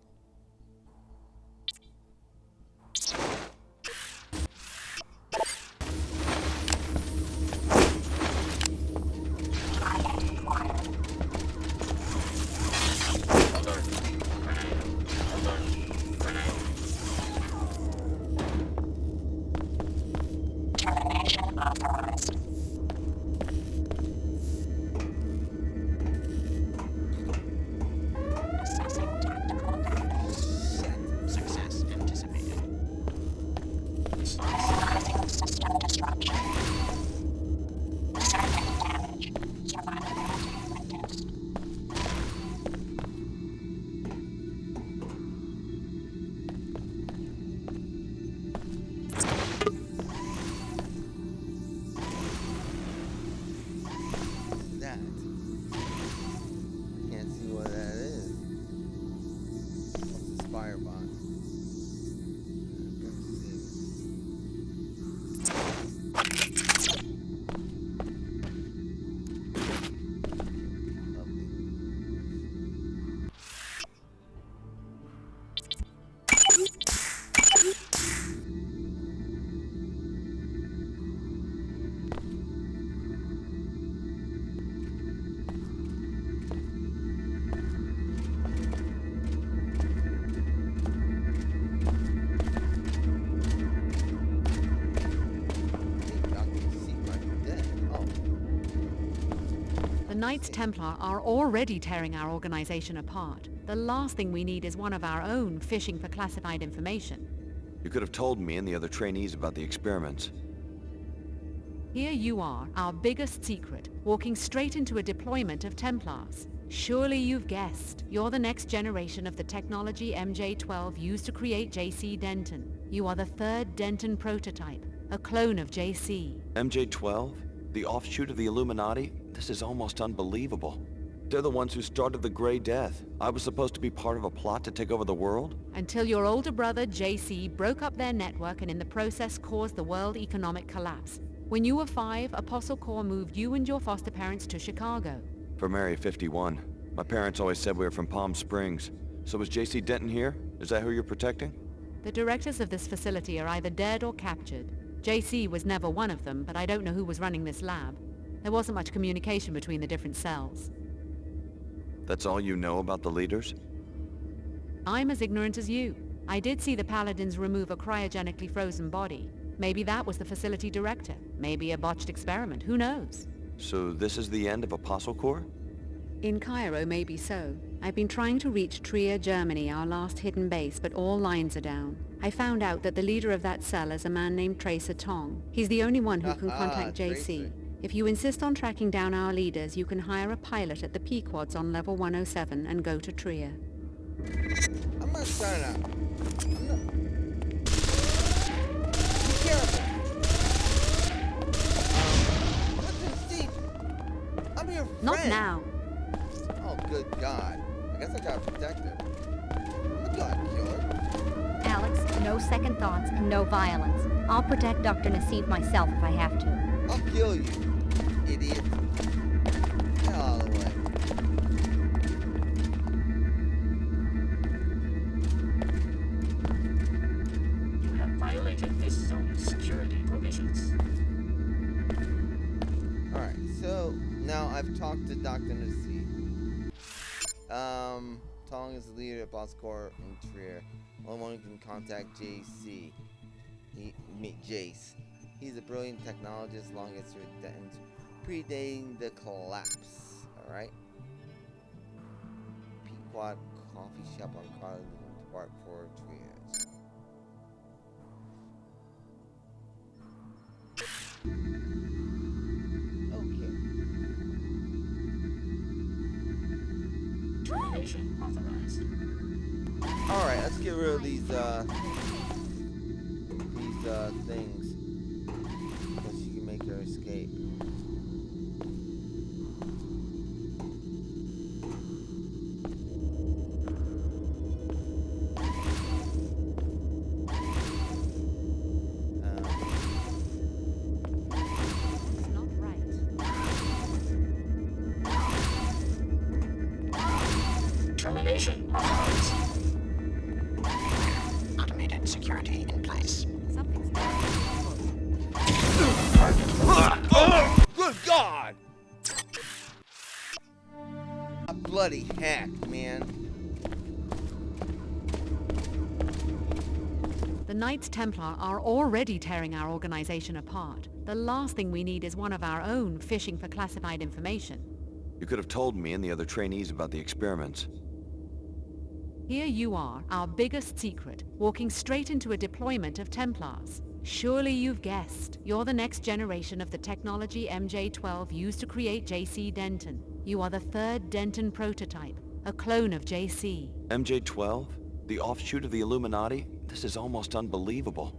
Knights Templar are already tearing our organization apart. The last thing we need is one of our own fishing for classified information. You could have told me and the other trainees about the experiments. Here you are, our biggest secret, walking straight into a deployment of Templars. Surely you've guessed. You're the next generation of the technology MJ-12 used to create JC Denton. You are the third Denton prototype, a clone of JC. MJ-12? The offshoot of the Illuminati? This is almost unbelievable. They're the ones who started the Grey Death. I was supposed to be part of a plot to take over the world? Until your older brother, JC, broke up their network and in the process caused the world economic collapse. When you were 5, Apostle Corps moved you and your foster parents to Chicago. From Area 51. My parents always said we were from Palm Springs. So is JC Denton here? Is that who you're protecting? The directors of this facility are either dead or captured. JC was never one of them, but I don't know who was running this lab. There wasn't much communication between the different cells. That's all you know about the leaders? I'm as ignorant as you. I did see the Paladins remove a cryogenically frozen body. Maybe that was the facility director. Maybe a botched experiment. Who knows? So this is the end of Apostle Corps? In Cairo, maybe so. I've been trying to reach Trier, Germany, our last hidden base, but all lines are down. I found out that the leader of that cell is a man named Tracer Tong. He's the only one who can contact JC. If you insist on tracking down our leaders, you can hire a pilot at the Pequods on level 107 and go to Trier. I'm not trying to... I'm not... Be careful. Listen, Steve. I'm your friend. Not now. Oh, good God. I guess I gotta protect her. I'm a god killer. Alex, no second thoughts and no violence. I'll protect Dr. Nassif myself if I have to. I'll kill you, idiot. Get out of the way. You have violated this zone's security provisions. Alright, so now I've talked to Dr. Nassif. Tong is the leader of Boss Corps in Trier. Only one who can contact JC. Jaze. He's a brilliant technologist, long history with Denton's, predating the collapse. Alright? Pequod Coffee Shop on Carlin Park for Triers. Termination authorized. Alright, let's get rid of these things. So she can make her escape. It's not right. Termination authorized. Automated security in place. Something's Good God! A bloody hack, man. The Knights Templar are already tearing our organization apart. The last thing we need is one of our own fishing for classified information. You could have told me and the other trainees about the experiments. Here you are, our biggest secret, walking straight into a deployment of Templars. Surely you've guessed. You're the next generation of the technology MJ-12 used to create JC Denton. You are the third Denton prototype, a clone of JC. MJ-12? The offshoot of the Illuminati? This is almost unbelievable.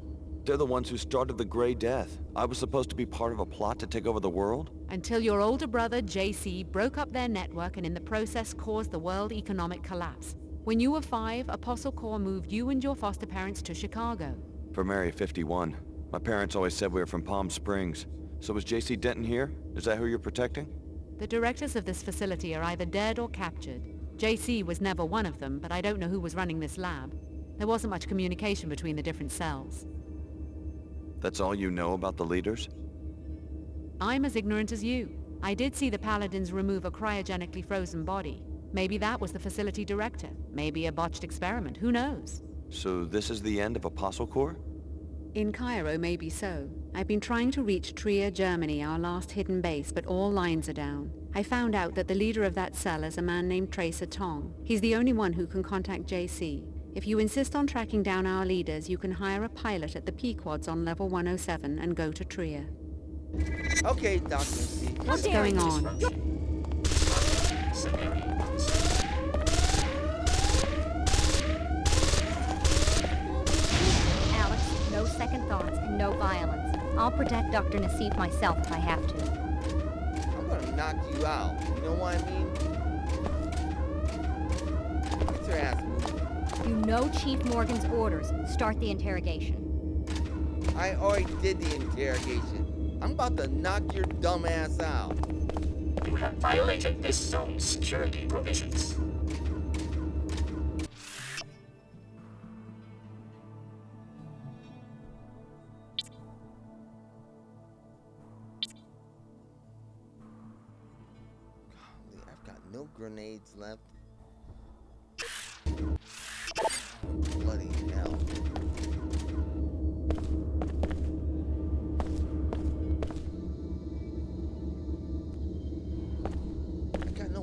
They're the ones who started the Grey Death. I was supposed to be part of a plot to take over the world? Until your older brother, JC, broke up their network and in the process caused the world economic collapse. When you were 5, Apostle Corps moved you and your foster parents to Chicago. From Area 51. My parents always said we were from Palm Springs. So is JC Denton here? Is that who you're protecting? The directors of this facility are either dead or captured. JC was never one of them, but I don't know who was running this lab. There wasn't much communication between the different cells. That's all you know about the leaders? I'm as ignorant as you. I did see the Paladins remove a cryogenically frozen body. Maybe that was the facility director. Maybe a botched experiment. Who knows? So this is the end of Apostle Corps? In Cairo, maybe so. I've been trying to reach Trier, Germany, our last hidden base, but all lines are down. I found out that the leader of that cell is a man named Tracer Tong. He's the only one who can contact Jaze. If you insist on tracking down our leaders, you can hire a pilot at the Pequods on level 107 and go to Trier. Okay, Dr. C. What's going on? Alex, no second thoughts and no violence. I'll protect Dr. Nassif myself if I have to. I'm gonna knock you out. You know what I mean? Get your ass moving. You know Chief Morgan's orders. Start the interrogation. I already did the interrogation. I'm about to knock your dumb ass out. You have violated this zone's security provisions. Golly, I've got no grenades left. Bloody hell. I got no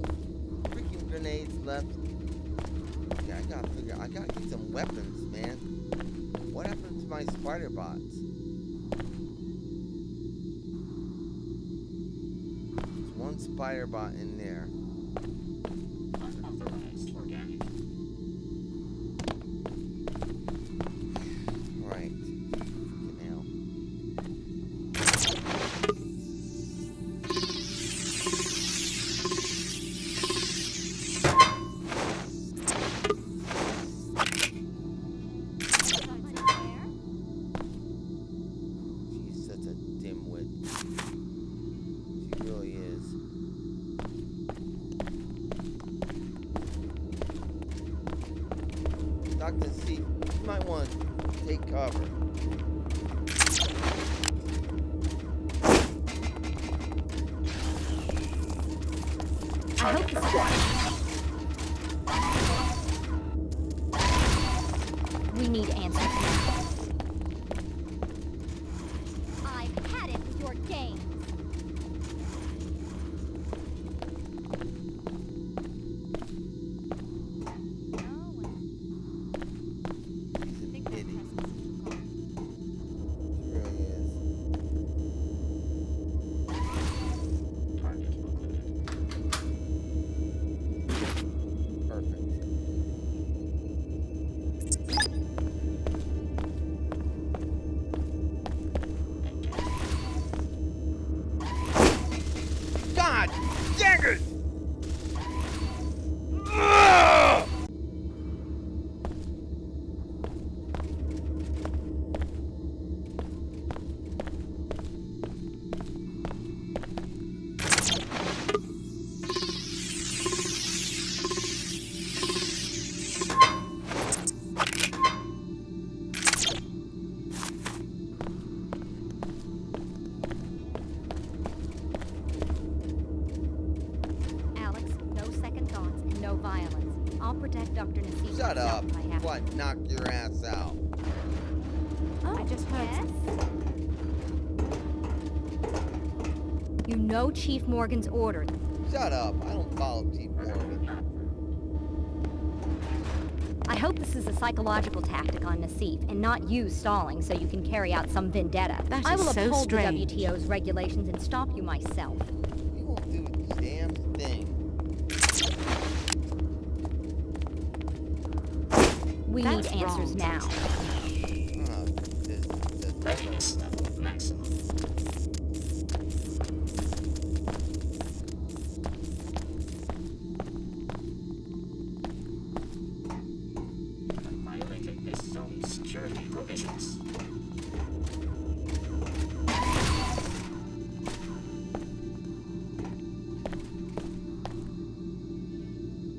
freaking grenades left. Yeah, I gotta get some weapons, man. What happened to my spider bots? There's one spider bot in there. Dr. C, you might want to take cover. I hope this is... We need answers now. I've had it with your games. Shut up. What? Knock your ass out. Oh, I just heard. Yes? You know Chief Morgan's orders. Shut up. I don't follow Chief Morgan. I hope this is a psychological tactic on Nassif and not you stalling so you can carry out some vendetta. I will uphold the WTO's regulations and stop you myself. You won't do a damn thing. We need answers now. Readiness level maximum.